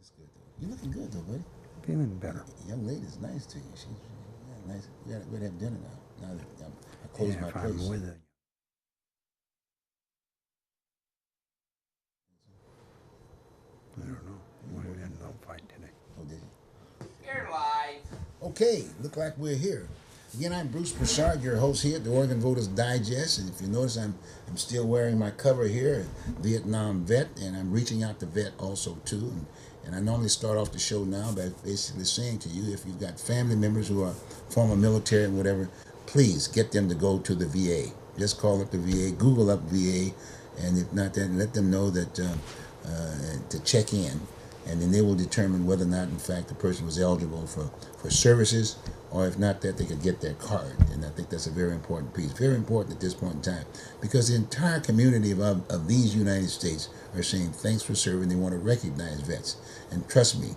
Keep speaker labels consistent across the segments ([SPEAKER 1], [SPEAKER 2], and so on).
[SPEAKER 1] That's good though. You're looking good though, buddy.
[SPEAKER 2] Feeling better.
[SPEAKER 1] The young lady's nice to you. She's yeah, nice. We gotta have dinner now. Now that I closed
[SPEAKER 2] Yeah,
[SPEAKER 1] my
[SPEAKER 2] if I'm
[SPEAKER 1] place.
[SPEAKER 2] with it. I don't know. We had no fight today.
[SPEAKER 1] Oh, did you?
[SPEAKER 3] You're live.
[SPEAKER 1] Okay, look like we're here. Again, I'm Bruce Broussard, your host here at the Oregon Voters Digest. And if you notice, I'm still wearing my cover here, Vietnam vet, and I'm reaching out to vet also too. And I normally start off the show now by basically saying to you, if you've got family members who are former military and whatever, please get them to go to the VA. Just call up the VA, Google up VA, and if not, then let them know that to check in, and then they will determine whether or not, in fact, the person was eligible for services, or if not, that they could get their card. And I think that's a very important piece, very important at this point in time, because the entire community of these United States are saying thanks for serving. They want to recognize vets, and trust me,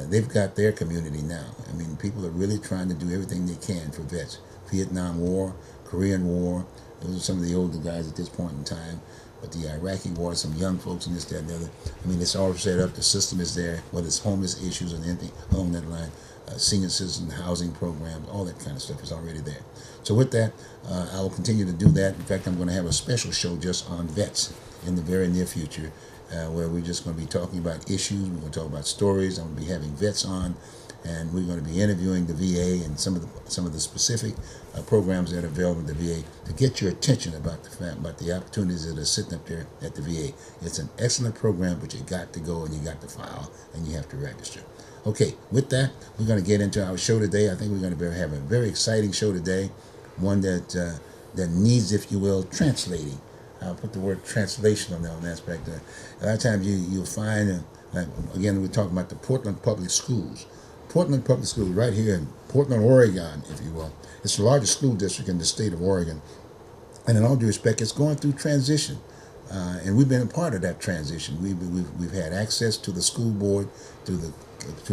[SPEAKER 1] they've got their community now. I mean, people are really trying to do everything they can for vets. Vietnam War, Korean War, those are some of the older guys at this point in time. But the Iraqi war, some young folks and this, that, and the other. I mean, it's all set up. The system is there, whether it's homeless issues or anything along that line, senior citizen housing programs, all that kind of stuff is already there. So with that, I will continue to do that. In fact, I'm going to have a special show just on vets in the very near future, where we're just going to be talking about issues. We're going to talk about stories. I'm going to be having vets on, and we're going to be interviewing the VA and some of the specific programs that are available at the VA to get your attention about the opportunities that are sitting up there at the VA. It's an excellent program, but you got to go and you got to file and you have to register. Okay, with that, we're going to get into our show today. I think we're going to have a very exciting show today, one that needs, if you will, translating. I'll put the word translation on that aspect. A lot of times you'll find, like, again, we're talking about the Portland Public Schools. Portland Public Schools, right here in Portland, Oregon, if you will. It's the largest school district in the state of Oregon. And in all due respect, it's going through transition. And we've been a part of that transition. We've had access to the school board through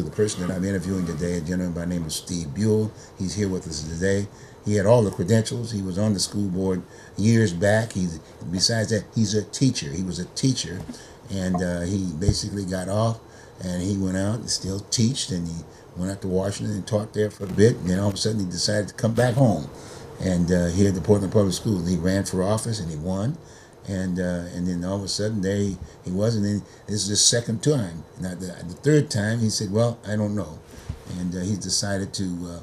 [SPEAKER 1] the person that I'm interviewing today, a gentleman by the name of Steve Buel. He's here with us today. He had all the credentials. He was on the school board years back. Besides that, he's a teacher. He was a teacher, and he basically got off, and he went out and still teached, and he went out to Washington and taught there for a bit, and then all of a sudden he decided to come back home. And here at the Portland Public Schools, he ran for office and he won. And then all of a sudden there he was, and then this is his second time. Now the third time he said, well, I don't know. And he's decided to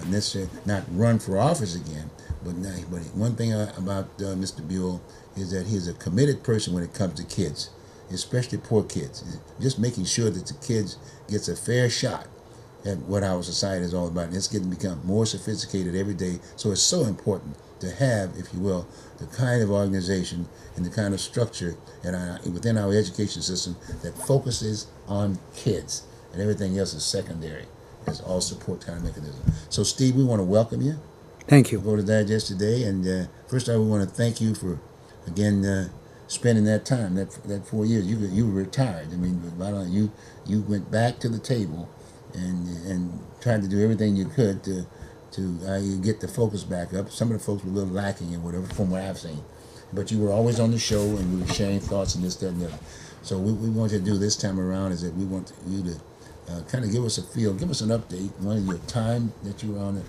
[SPEAKER 1] necessarily not run for office again. But one thing about Mr. Buell is that he's a committed person when it comes to kids, especially poor kids. Just making sure that the kids gets a fair shot at what our society is all about. And it's getting to become more sophisticated every day. So it's so important to have, if you will, the kind of organization and the kind of structure within our education system that focuses on kids, and everything else is secondary. It's all support kind of mechanism. So Steve, we want to welcome you.
[SPEAKER 2] Thank you.
[SPEAKER 1] Go to Digest today, and first of all, we want to thank you for, again, spending that time, that 4 years. You were retired. I mean, you went back to the table and tried to do everything you could to you get the focus back up. Some of the folks were a little lacking and whatever, from what I've seen. But you were always on the show, and we were sharing thoughts and this, that, and the other. So what we want to do this time around is that we want you to kind of give us a feel, give us an update on your time that you were on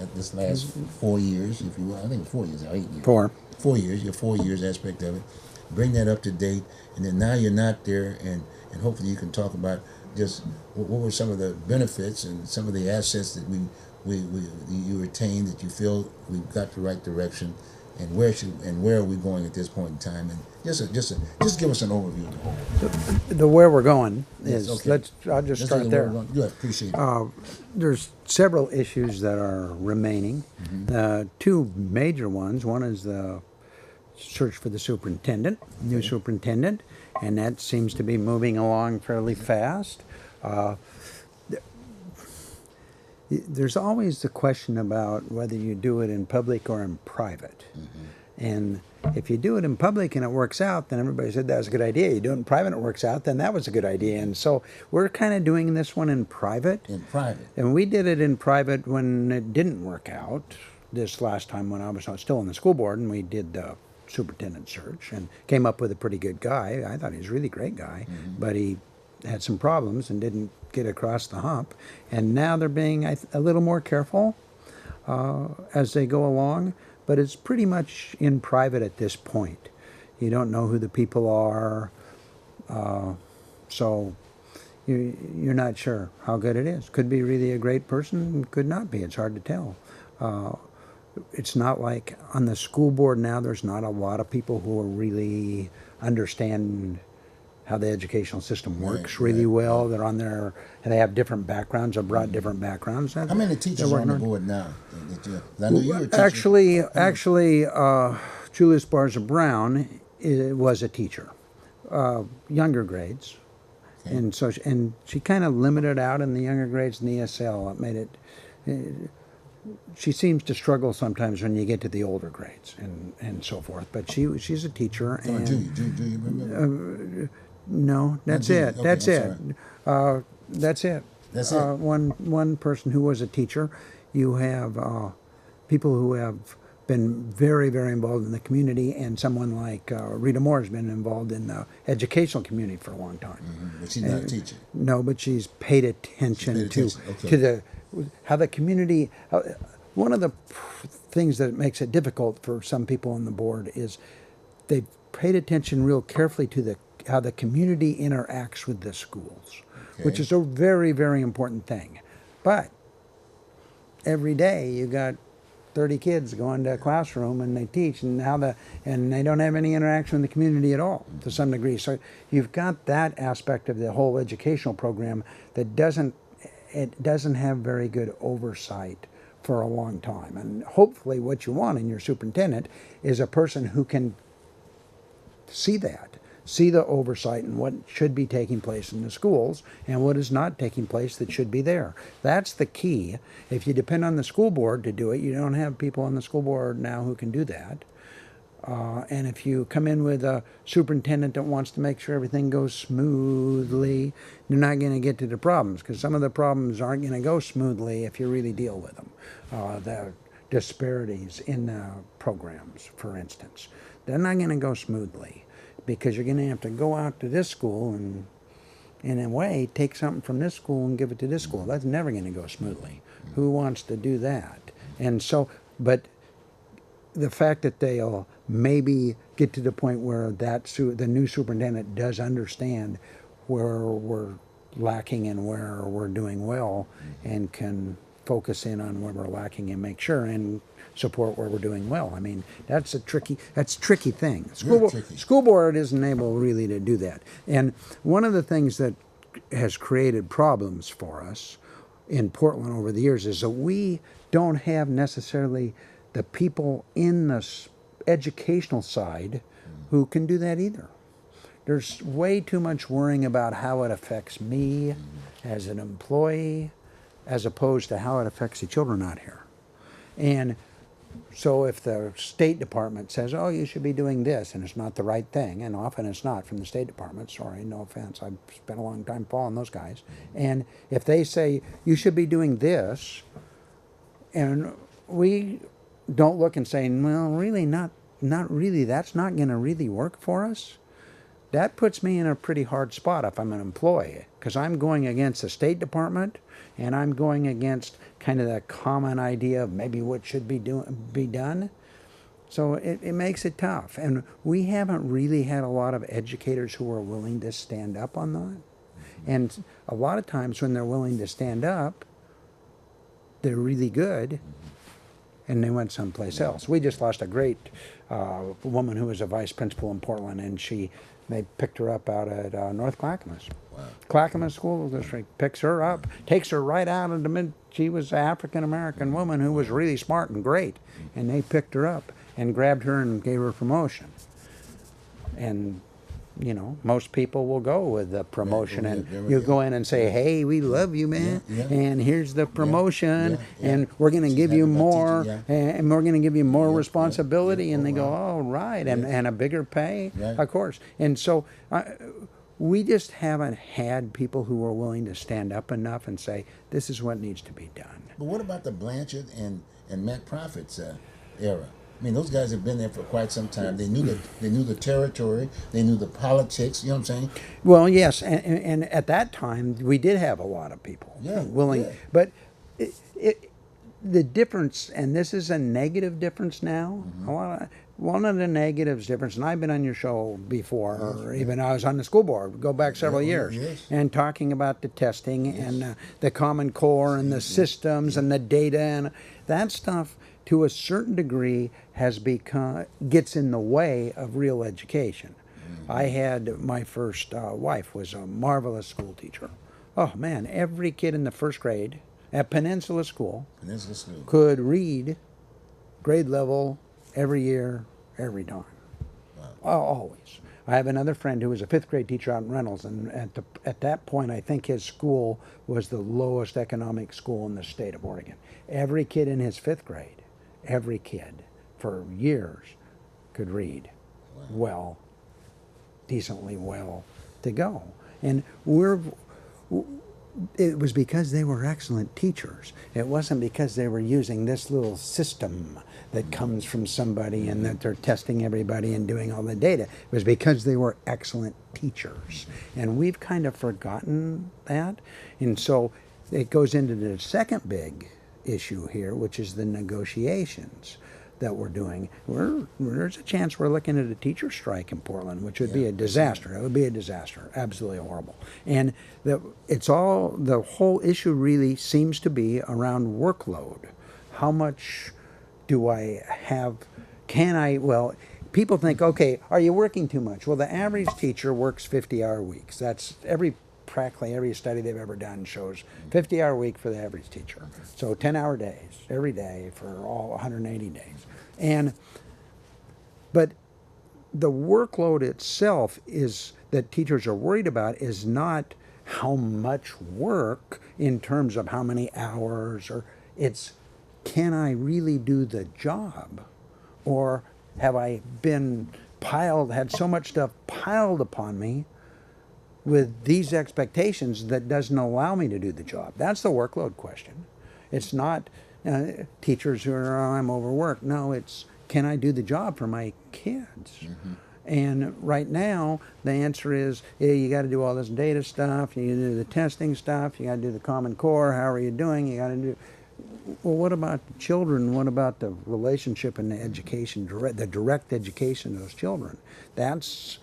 [SPEAKER 1] at this last 4 years, if you will. I think 4 years, 8 years.
[SPEAKER 2] 4.
[SPEAKER 1] 4 years, your 4 years aspect of it. Bring that up to date, and then now you're not there, and hopefully you can talk about just what were some of the benefits and some of the assets that you retained that you feel we've got the right direction, and where are we going at this point in time, and just give us an overview of the whole.
[SPEAKER 2] The where we're going is,
[SPEAKER 1] Yes, okay.
[SPEAKER 2] I'll just start there.
[SPEAKER 1] Good, appreciate it.
[SPEAKER 2] There's several issues that are remaining. Two major ones. One is the search for the superintendent, new superintendent, and that seems to be moving along fairly fast. There's always the question about whether you do it in public or in private. And if you do it in public and it works out, then everybody said that was a good idea. You do it in private and it works out, then that was a good idea. And so we're kind of doing this one in private.
[SPEAKER 1] In private.
[SPEAKER 2] And we did it in private when it didn't work out. This last time when I was still on the school board, and we did the superintendent search and came up with a pretty good guy. I thought he was a really great guy, but he had some problems and didn't get across the hump. And now they're being a little more careful as they go along, but it's pretty much in private at this point. You don't know who the people are, so you're not sure how good it is. Could be really a great person, could not be. It's hard to tell. It's not like on the school board now, there's not a lot of people who are really understand how the educational system works really well. They're on there, and they have different backgrounds. They've brought different backgrounds.
[SPEAKER 1] How many teachers are on the board now? I know you were a teacher.
[SPEAKER 2] Actually, Julius Barza Brown was a teacher, younger grades, and so she kind of limited out in the younger grades in the ESL. It made it. She seems to struggle sometimes when you get to the older grades and so forth. But she's a teacher. And
[SPEAKER 1] Do you remember?
[SPEAKER 2] No, that's it.
[SPEAKER 1] Okay,
[SPEAKER 2] that's it. That's it.
[SPEAKER 1] That's it.
[SPEAKER 2] One person who was a teacher. You have people who have been very, very involved in the community, and someone like Rita Moore has been involved in the educational community for a long time.
[SPEAKER 1] Mm-hmm. But she's not a teacher.
[SPEAKER 2] No, but she's paid attention to how the community. One of the things that makes it difficult for some people on the board is they've paid attention real carefully to how the community interacts with the schools, which is a very, very important thing. But every day you got 30 kids going to a classroom and they teach, and they don't have any interaction with the community at all to some degree. So you've got that aspect of the whole educational program that doesn't have very good oversight for a long time. And hopefully what you want in your superintendent is a person who can see the oversight and what should be taking place in the schools and what is not taking place that should be there. That's the key. If you depend on the school board to do it, you don't have people on the school board now who can do that. And if you come in with a superintendent that wants to make sure everything goes smoothly, you're not going to get to the problems, because some of the problems aren't going to go smoothly if you really deal with them. The disparities in the programs, for instance, they're not going to go smoothly, because you're going to have to go out to this school and, in a way, take something from this school and give it to this school. That's never going to go smoothly. Who wants to do that? And so, but the fact that they'll maybe get to the point where the new superintendent does understand where we're lacking and where we're doing well, and can focus in on where we're lacking and make sure and support where we're doing well. I mean, that's a tricky thing. School board isn't able really to do that. And one of the things that has created problems for us in Portland over the years is that we don't have necessarily the people in the educational side who can do that either. There's way too much worrying about how it affects me as an employee, as opposed to how it affects the children out here. And so if the State Department says, oh, you should be doing this, and it's not the right thing, and often it's not from the State Department, sorry, no offense, I've spent a long time following those guys, and if they say, you should be doing this, and we don't look and say, well, really, not really, that's not going to really work for us, that puts me in a pretty hard spot if I'm an employee, because I'm going against the State Department, and I'm going against kind of the common idea of maybe what should be done. So it makes it tough. And we haven't really had a lot of educators who are willing to stand up on that. And a lot of times when they're willing to stand up, they're really good, and they went someplace else. We just lost a great woman who was a vice principal in Portland, and they picked her up out at North Clackamas. Wow. Clackamas School District picks her up, takes her right out of she was an African-American woman who was really smart and great, and they picked her up and grabbed her and gave her a promotion. And, you know, most people will go with the promotion, and you go in and say, hey, we love you, man, and here's the promotion, and we're going to give you more, and we're going to give you more responsibility, and they go, all right, and a bigger pay, of course. And so we just haven't had people who are willing to stand up enough and say, this is what needs to be done.
[SPEAKER 1] But what about the Blanchard and Matt Prophet's era? I mean, those guys have been there for quite some time. They knew the territory. They knew the politics. You know what I'm saying?
[SPEAKER 2] Well, yes, and at that time we did have a lot of people
[SPEAKER 1] Yeah,
[SPEAKER 2] willing,
[SPEAKER 1] yeah.
[SPEAKER 2] but it the difference, and this is a negative difference now. One of the negatives difference, and I've been on your show before, or even I was on the school board. Go back several years,
[SPEAKER 1] Yes.
[SPEAKER 2] and talking about the testing and the Common Core and the systems and the data and that stuff. To a certain degree, has become gets in the way of real education. I had my first wife was a marvelous school teacher. Oh man, every kid in the first grade at Peninsula School
[SPEAKER 1] Peninsula School.
[SPEAKER 2] could read grade level every year, every time. Always. I have another friend who was a fifth grade teacher out in Reynolds, and at that point, I think his school was the lowest economic school in the state of Oregon. Every kid in his fifth grade, every kid for years could read well, decently well to go. And it was because they were excellent teachers. It wasn't because they were using this little system that comes from somebody and that they're testing everybody and doing all the data. It was because they were excellent teachers. And we've kind of forgotten that. And so it goes into the second big issue here, which is the negotiations that we're doing. There's a chance we're looking at a teacher strike in Portland, which would be a disaster. It would be a disaster, absolutely horrible. And the whole issue really seems to be around workload. How much do I have? Well, people think, okay, are you working too much? Well, the average teacher works 50-hour weeks. That's practically every study they've ever done shows 50-hour week for the average teacher. So 10-hour days every day for all 180 days. But the workload itself is that teachers are worried about is not how much work in terms of how many hours, or it's can I really do the job, or have I had so much stuff piled upon me with these expectations that doesn't allow me to do the job. That's the workload question. It's not teachers who are, oh, I'm overworked. No, it's can I do the job for my kids? And right now, the answer is, yeah, you got to do all this data stuff, you do the testing stuff, you got to do the Common Core, how are you doing? You got to do. Well, what about the children? What about the relationship and the education, the direct education of those children? That's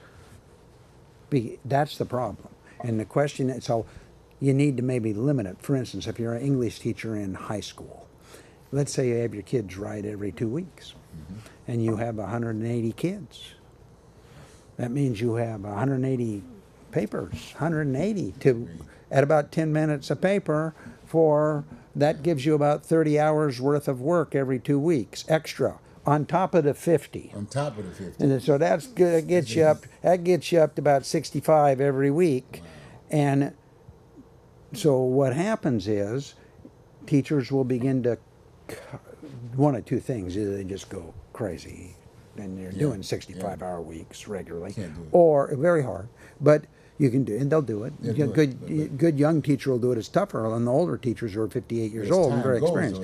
[SPEAKER 2] the problem. And the question is, so you need to maybe limit it. For instance, if you're an English teacher in high school, let's say you have your kids write every 2 weeks, and you have 180 kids. That means you have 180 papers, 180 at about 10 minutes a paper that gives you about 30 hours worth of work every 2 weeks extra on top of the 50.
[SPEAKER 1] On top of the 50.
[SPEAKER 2] And so that's good. That gets you up to about 65 every week.
[SPEAKER 1] Wow.
[SPEAKER 2] And so what happens is teachers will begin to one of two things: either they just go crazy and they're doing 65-hour weeks regularly, or very hard. But you can do, and they'll do it. Good young teacher will do it. It's tougher on the older teachers who are 58 years old and very experienced.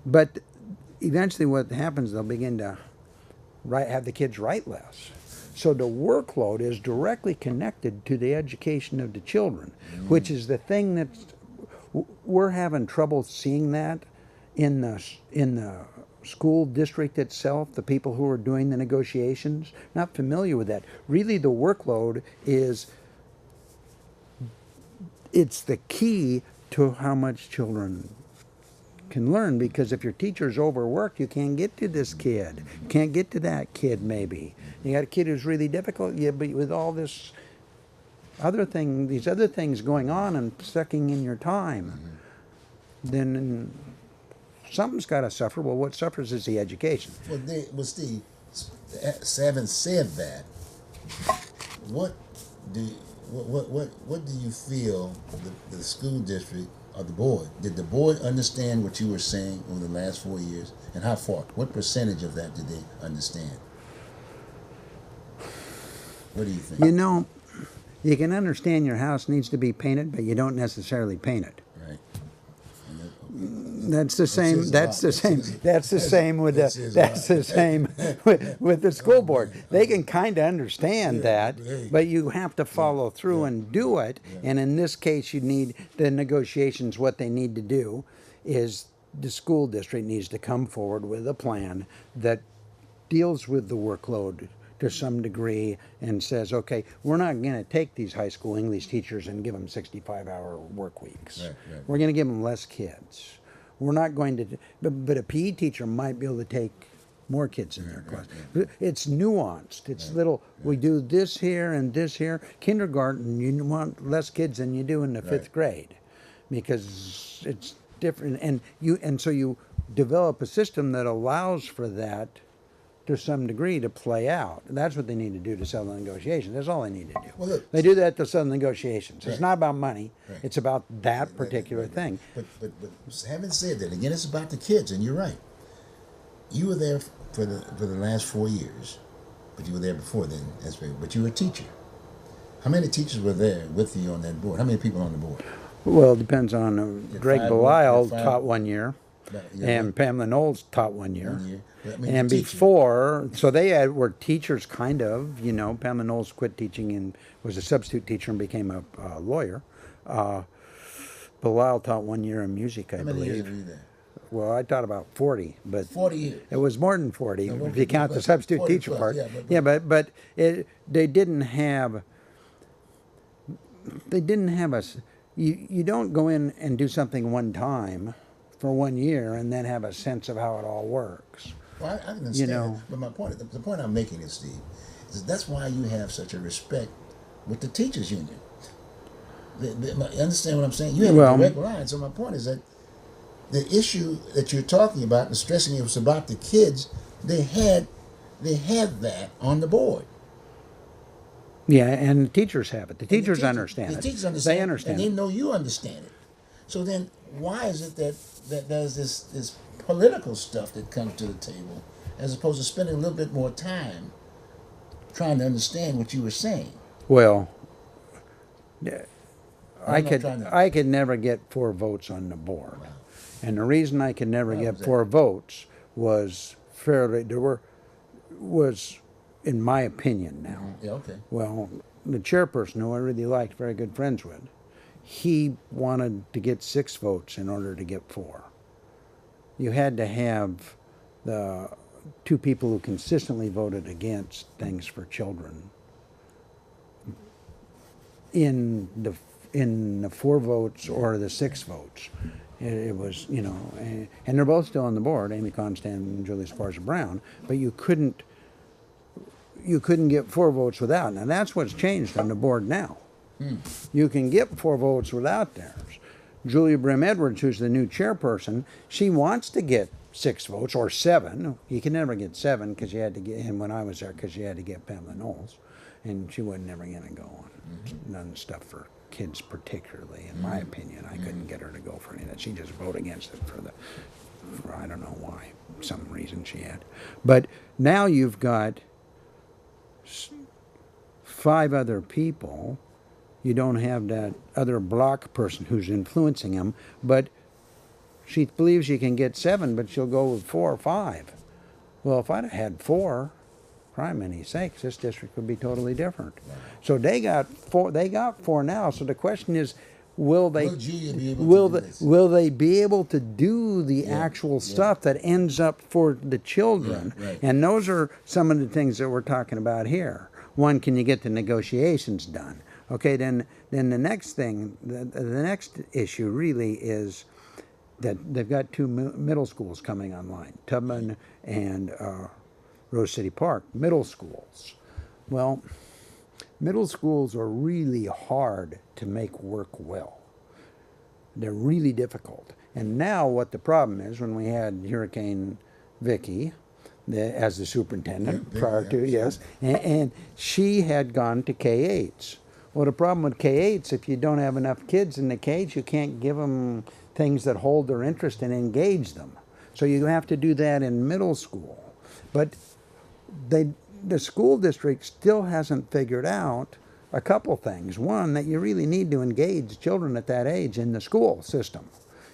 [SPEAKER 2] But eventually, what happens? They'll begin to have the kids write less. So the workload is directly connected to the education of the children, which is the thing that we're having trouble seeing that in the school district itself. The people who are doing the negotiations, not familiar with that. Really, the workload it's the key to how much children can learn, because if your teacher's overworked, you can't get to this kid. You can't get to that kid, maybe. You got a kid who's really difficult, but with all these other things going on and sucking in your time, then something's got to suffer. Well, what suffers is the education.
[SPEAKER 1] Well, Steve, having said that, what do you feel the school district or the board, did the board understand what you were saying over the last 4 years, and how far? What percentage of that did they understand? What do you think?
[SPEAKER 2] You can understand your house needs to be painted, but you don't necessarily paint it.
[SPEAKER 1] Right.
[SPEAKER 2] That's the same.
[SPEAKER 1] says a
[SPEAKER 2] That's
[SPEAKER 1] lot.
[SPEAKER 2] the same. That's the same with
[SPEAKER 1] That
[SPEAKER 2] the.
[SPEAKER 1] says a
[SPEAKER 2] That's
[SPEAKER 1] lot.
[SPEAKER 2] the same with the school board. They can kind of understand that,
[SPEAKER 1] but hey,
[SPEAKER 2] but you have to follow through and do it.
[SPEAKER 1] yeah.
[SPEAKER 2] And in this case, you need the negotiations. What they need to do is the school district needs to come forward with a plan that deals with the workload to some degree and says, okay, we're not going to take these high school English teachers and give them 65-hour work weeks.
[SPEAKER 1] Right.
[SPEAKER 2] We're going to give them less kids. We're not going to, but a PE teacher might be able to take more kids in their class. It's nuanced. It's little, we do this here and this here. Kindergarten, you want less kids than you do in the fifth grade because it's different. And so you develop a system that allows for that to some degree to play out. That's what they need to do to settle the negotiations. That's all they need to do.
[SPEAKER 1] Well, look,
[SPEAKER 2] they do that to settle negotiations. It's
[SPEAKER 1] Right.
[SPEAKER 2] not about money.
[SPEAKER 1] Right.
[SPEAKER 2] It's about that particular thing.
[SPEAKER 1] But having said that, again, it's about the kids, and you're right. You were there for the last 4 years, but you were there before then. That's right. But you were a teacher. How many teachers were there with you on that board? How many people on the board?
[SPEAKER 2] Well, it depends on Greg
[SPEAKER 1] five-
[SPEAKER 2] Belisle
[SPEAKER 1] you had five-
[SPEAKER 2] taught 1 year, and Pamela Knowles taught 1 year.
[SPEAKER 1] 1 year. But, I mean,
[SPEAKER 2] And
[SPEAKER 1] teaching.
[SPEAKER 2] before, so were teachers kind of, Pamela Knowles quit teaching and was a substitute teacher and became a lawyer. Belisle taught 1 year in music, I
[SPEAKER 1] How many years
[SPEAKER 2] believe.
[SPEAKER 1] were you there?
[SPEAKER 2] Well, I taught about 40, but
[SPEAKER 1] 40 years.
[SPEAKER 2] it was more than 40
[SPEAKER 1] No,
[SPEAKER 2] if you count the
[SPEAKER 1] plus,
[SPEAKER 2] substitute
[SPEAKER 1] 40
[SPEAKER 2] teacher
[SPEAKER 1] plus,
[SPEAKER 2] part.
[SPEAKER 1] yeah,
[SPEAKER 2] but they didn't have us. You don't go in and do something one time for 1 year and then have a sense of how it all works.
[SPEAKER 1] Well, I can understand.
[SPEAKER 2] know.
[SPEAKER 1] But my point, the point I'm making is, Steve, is that's why you have such a respect with the teachers union. Understand what I'm saying? You have
[SPEAKER 2] Well-
[SPEAKER 1] a direct line. So my point is that the issue that you're talking about and stressing it was about the kids. They had that on the board.
[SPEAKER 2] Yeah, and the teachers have it. The
[SPEAKER 1] And the
[SPEAKER 2] teachers
[SPEAKER 1] teacher-
[SPEAKER 2] understand
[SPEAKER 1] the
[SPEAKER 2] it.
[SPEAKER 1] teachers understand.
[SPEAKER 2] They understand
[SPEAKER 1] and they
[SPEAKER 2] it.
[SPEAKER 1] know you understand it. So then, why is it that there's this political stuff that comes to the table, as opposed to spending a little bit more time trying to understand what you were saying?
[SPEAKER 2] Well, I
[SPEAKER 1] I'm not trying to-
[SPEAKER 2] I could never get 4 votes on the board.
[SPEAKER 1] Wow.
[SPEAKER 2] And the reason I could never
[SPEAKER 1] Why
[SPEAKER 2] get
[SPEAKER 1] was that?
[SPEAKER 2] 4 votes was was in my opinion now.
[SPEAKER 1] Yeah, okay.
[SPEAKER 2] Well, the chairperson, who I really liked, very good friends with, he wanted to get 6 votes in order to get 4. You had to have the 2 people who consistently voted against things for children in the 4 votes or the 6 votes. It was, and they're both still on the board, Amy Constant and Julie Sparza-Brown, but you couldn't get 4 votes without. Now that's what's changed on the board now. You can get 4 votes without theirs. Julia Brim Edwards, who's the new chairperson, she wants to get 6 votes or 7. You can never get 7 because you had to get, and when I was there, because you had to get Pamela Knowles, and she wasn't never going to go on none of the stuff for kids particularly, in my opinion. I couldn't get her to go for any of that. She just voted against it for I don't know why, some reason she had. But now you've got 5 other people. You don't have that other block person who's influencing them, but she believes she can get 7, but she'll go with 4 or 5. Well, if I'd have had 4, criminy sakes, this district would be totally different. So they got 4. They got 4 now. So the question is, will
[SPEAKER 1] Julia be able to do this?
[SPEAKER 2] will they be able to do the actual stuff that ends up for the children?
[SPEAKER 1] Right.
[SPEAKER 2] And those are some of the things that we're talking about here. One, can you get the negotiations done? Okay, then the next thing, the next issue really is that they've got 2 middle schools coming online, Tubman and Rose City Park, middle schools. Well, middle schools are really hard to make work well. They're really difficult. And now what the problem is, when we had Hurricane Vicky as the superintendent prior to, yes, and she had gone to K-8s. Well, the problem with K-8s, if you don't have enough kids in the K-8s, you can't give them things that hold their interest and engage them. So you have to do that in middle school. But the school district still hasn't figured out a couple things. One, that you really need to engage children at that age in the school system.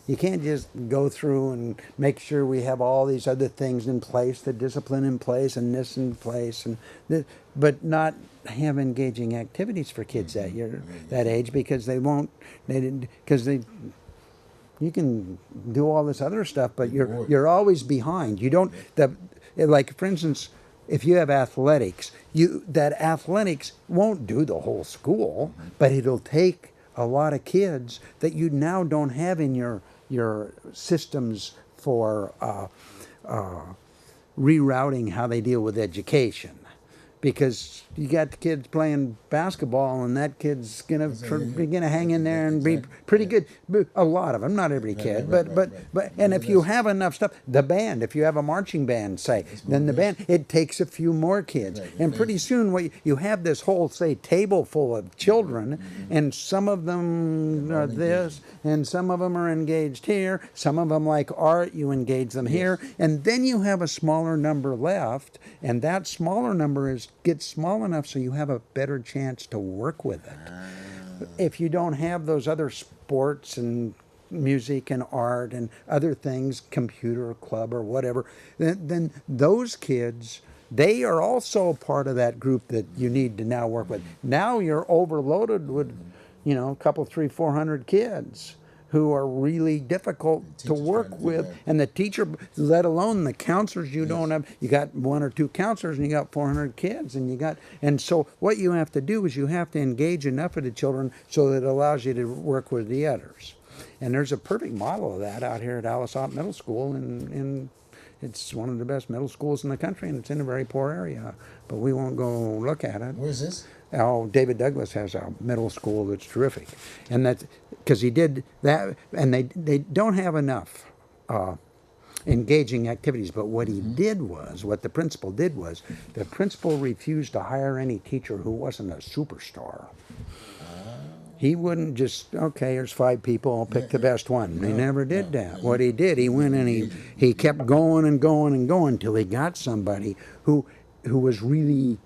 [SPEAKER 2] You can't just go through and make sure we have all these other things in place, the discipline in place, and this in place, and this, but not have engaging activities for kids that year, that age, because they won't. They didn't because they. You can do all this other stuff, but you're always behind. You don't like, for instance, if you have athletics, that athletics won't do the whole school, but it'll take a lot of kids that you now don't have in your systems for rerouting how they deal with education. Because you got the kids playing basketball, and that kid's gonna hang in there and be pretty good. A lot of them, not every kid, but and if you have enough stuff, the band. If you have a marching band, say, then the band. It takes a few more kids, and pretty soon you have this whole, say, table full of children, and some of them are this, and some of them are engaged here. Some of them like art. You engage them here, and then you have a smaller number left, and that smaller number gets small enough so you have a better chance to work with it. If you don't have those other sports and music and art and other things, computer club or whatever, then those kids, they are also part of that group that you need to now work with. Now you're overloaded with, a couple, 300, 400 kids who are really difficult to work with, and the teacher, let alone the counselors, you don't have. You got 1 or 2 counselors, and you got 400 kids, and so what you have to do is you have to engage enough of the children so that it allows you to work with the others. And there's a perfect model of that out here at Alisop Middle School, and it's one of the best middle schools in the country, and it's in a very poor area. But we won't go look at it.
[SPEAKER 1] Where's this?
[SPEAKER 2] Oh, David Douglas has a middle school that's terrific, and that's because he did that, and they don't have enough engaging activities. But what he did was, what the principal did was, the principal refused to hire any teacher who wasn't a superstar. He wouldn't just, okay, here's 5 people, I'll pick the best one. He never did that. What he did, he went and he kept going and going and going until he got somebody who was really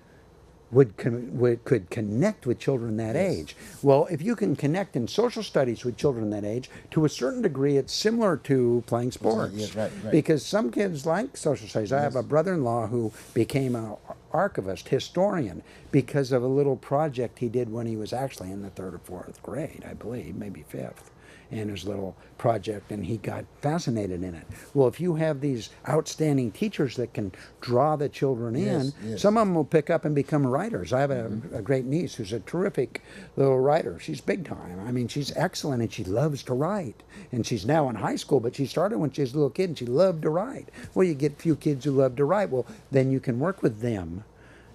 [SPEAKER 2] could connect with children that age. Well, if you can connect in social studies with children that age, to a certain degree, it's similar to playing sports.
[SPEAKER 1] Yes, right.
[SPEAKER 2] Because some kids like social studies. I have a brother-in-law who became an archivist, historian, because of a little project he did when he was actually in the 3rd or 4th grade, I believe, maybe 5th. And his little project, and he got fascinated in it. Well, if you have these outstanding teachers that can draw the children in, some of them will pick up and become writers. I have a great niece who's a terrific little writer. She's big time. I mean, she's excellent, and she loves to write. And she's now in high school, but she started when she was a little kid, and she loved to write. Well, you get a few kids who love to write. Well, then you can work with them.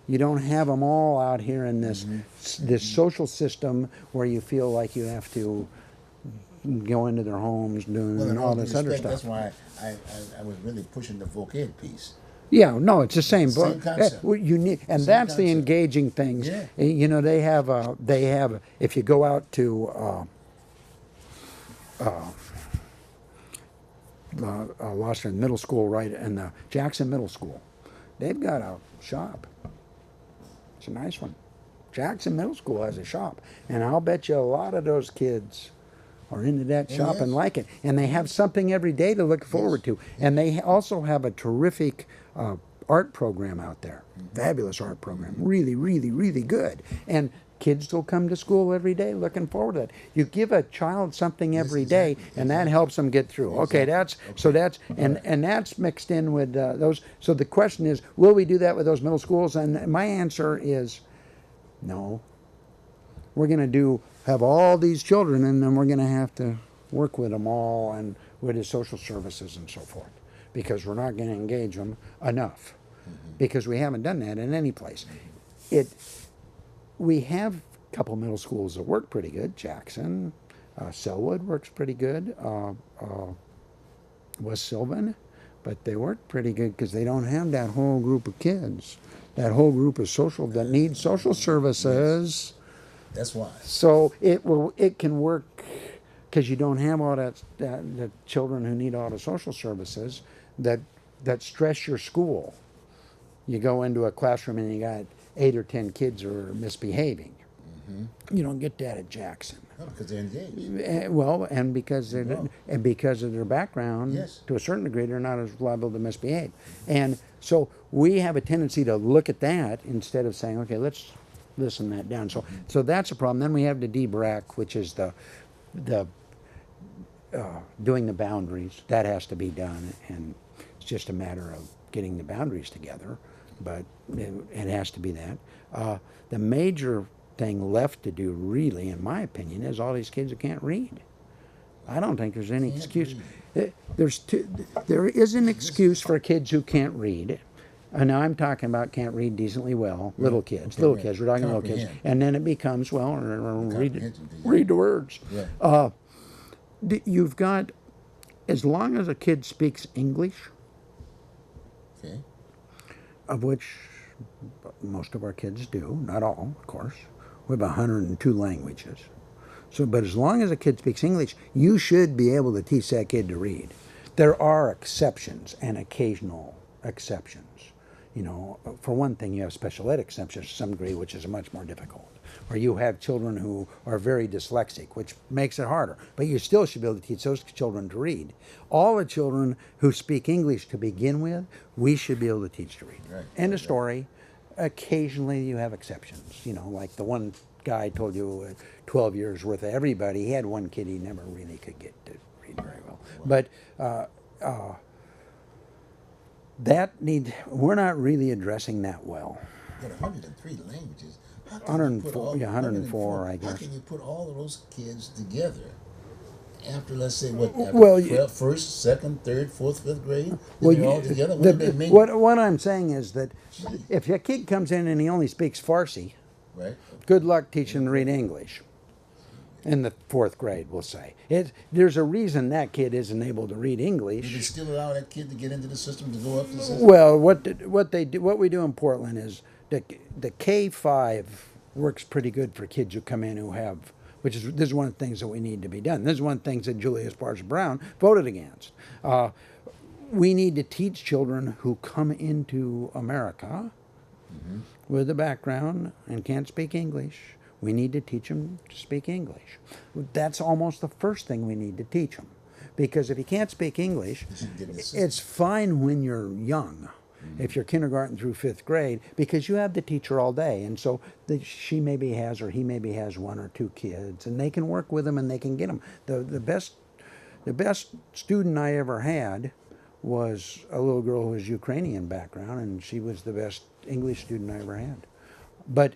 [SPEAKER 2] You don't have them all out here in this social system where you feel like you have to go into their homes doing all this other stuff.
[SPEAKER 1] That's why I was really pushing the voc ed piece.
[SPEAKER 2] Yeah, no, it's the same.
[SPEAKER 1] Same concept.
[SPEAKER 2] You need, and that's the engaging things.
[SPEAKER 1] Yeah.
[SPEAKER 2] They have. If you go out to Washington Middle School, right, and the Jackson Middle School, they've got a shop. It's a nice one. Jackson Middle School has a shop, and I'll bet you a lot of those kids are into that shop and like it. And they have something every day to look forward to. And they also have a terrific art program out there. Fabulous art program. Really, really, really good. And kids will come to school every day looking forward to it. You give a child something every day, and that helps them get through. Okay, that's mixed in with those. So the question is, will we do that with those middle schools? And my answer is no. We're going to have all these children, and then we're going to have to work with them all and with the social services and so forth, because we're not going to engage them enough, because we haven't done that in any place. We have a couple middle schools that work pretty good. Jackson, Selwood works pretty good. West Sylvan, but they work pretty good because they don't have that whole group of kids, that whole group of that need social services.
[SPEAKER 1] That's why.
[SPEAKER 2] So it can work because you don't have all the children who need all the social services that stress your school. You go into a classroom and you got 8 or 10 kids who are misbehaving. You don't get that at Jackson.
[SPEAKER 1] No, because they're engaged.
[SPEAKER 2] Well, and because
[SPEAKER 1] Involved.
[SPEAKER 2] and because of their background,
[SPEAKER 1] Yes.
[SPEAKER 2] to a certain degree, they're not as liable to misbehave. And so we have a tendency to look at that instead of saying, okay, let's listen that down. So that's a problem. Then we have the DBRAC, which is the doing the boundaries. That has to be done, and it's just a matter of getting the boundaries together. But it has to be that. The major thing left to do, really, in my opinion, is all these kids that can't read. I don't think there's any
[SPEAKER 1] Can't
[SPEAKER 2] excuse.
[SPEAKER 1] read.
[SPEAKER 2] There is an excuse for kids who can't read. And now I'm talking about can't read decently well, little kids,
[SPEAKER 1] Okay,
[SPEAKER 2] little
[SPEAKER 1] right.
[SPEAKER 2] kids. We're talking little kids,
[SPEAKER 1] Comprehend.
[SPEAKER 2] and then it becomes read
[SPEAKER 1] Comprehension piece.
[SPEAKER 2] read the words.
[SPEAKER 1] Right.
[SPEAKER 2] You've got, as long as a kid speaks English,
[SPEAKER 1] Okay.
[SPEAKER 2] of which most of our kids do, not all, of course. We have 102 languages. So, but as long as a kid speaks English, you should be able to teach that kid to read. There are exceptions and occasional exceptions. You know, for one thing, you have special ed exceptions to some degree, which is much more difficult. Or you have children who are very dyslexic, which makes it harder. But you still should be able to teach those children to read. All the children who speak English to begin with, we should be able to teach to read.
[SPEAKER 1] Right.
[SPEAKER 2] End of story. Occasionally you have exceptions. You know, like the one guy told you 12 years worth of everybody. He had one kid he never really could get to read very well. But we're not really addressing that well.
[SPEAKER 1] You got 103 languages. How can
[SPEAKER 2] 104, yeah, 104, I guess.
[SPEAKER 1] How can you put all of those kids together after, let's say, what? After
[SPEAKER 2] Well,
[SPEAKER 1] first, second, third, fourth, fifth grade.
[SPEAKER 2] Well,
[SPEAKER 1] They're all together. What
[SPEAKER 2] the,
[SPEAKER 1] do they mean?
[SPEAKER 2] what I'm saying is that if a kid comes in and he only speaks Farsi,
[SPEAKER 1] Right.
[SPEAKER 2] good luck teaching him to read English. In the fourth grade, we'll say. There's a reason that kid isn't able to read
[SPEAKER 1] Do they
[SPEAKER 2] English.
[SPEAKER 1] still allow that kid to get into the system, to go up the system?
[SPEAKER 2] Well, what we do in Portland is the K-5 works pretty good for kids who come in who have, this is one of the things that we need to be done. This is one of the things that Julia Esparza Brown voted against. We need to teach children who come into America with a background and can't speak English. We need to teach them to speak English. That's almost the first thing we need to teach them. Because if you can't speak English, it's fine when you're young, if you're kindergarten through fifth grade, because you have the teacher all day. And so she maybe has, or he maybe has one or two kids, and they can work with them and they can get them. The best student I ever had was a little girl who was Ukrainian background, and she was the best English student I ever had. But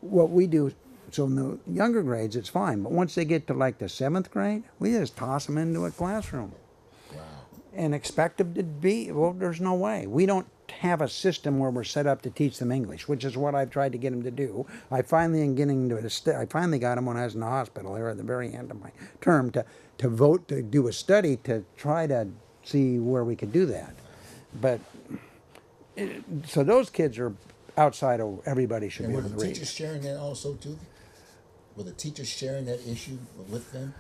[SPEAKER 2] what we do, so in the younger grades, it's fine. But once they get to like the seventh grade, we just toss them into a classroom
[SPEAKER 1] Wow.
[SPEAKER 2] and expect them to be, well, there's no way. We don't have a system where we're set up to teach them English, which is what I've tried to get them to do. I finally got them when I was in the hospital here at the very end of my term to do a study to try to see where we could do that. But so those kids are outside of everybody should
[SPEAKER 1] And
[SPEAKER 2] be
[SPEAKER 1] were
[SPEAKER 2] able to
[SPEAKER 1] the
[SPEAKER 2] read.
[SPEAKER 1] teachers sharing that also too? Were the teachers sharing that issue with them?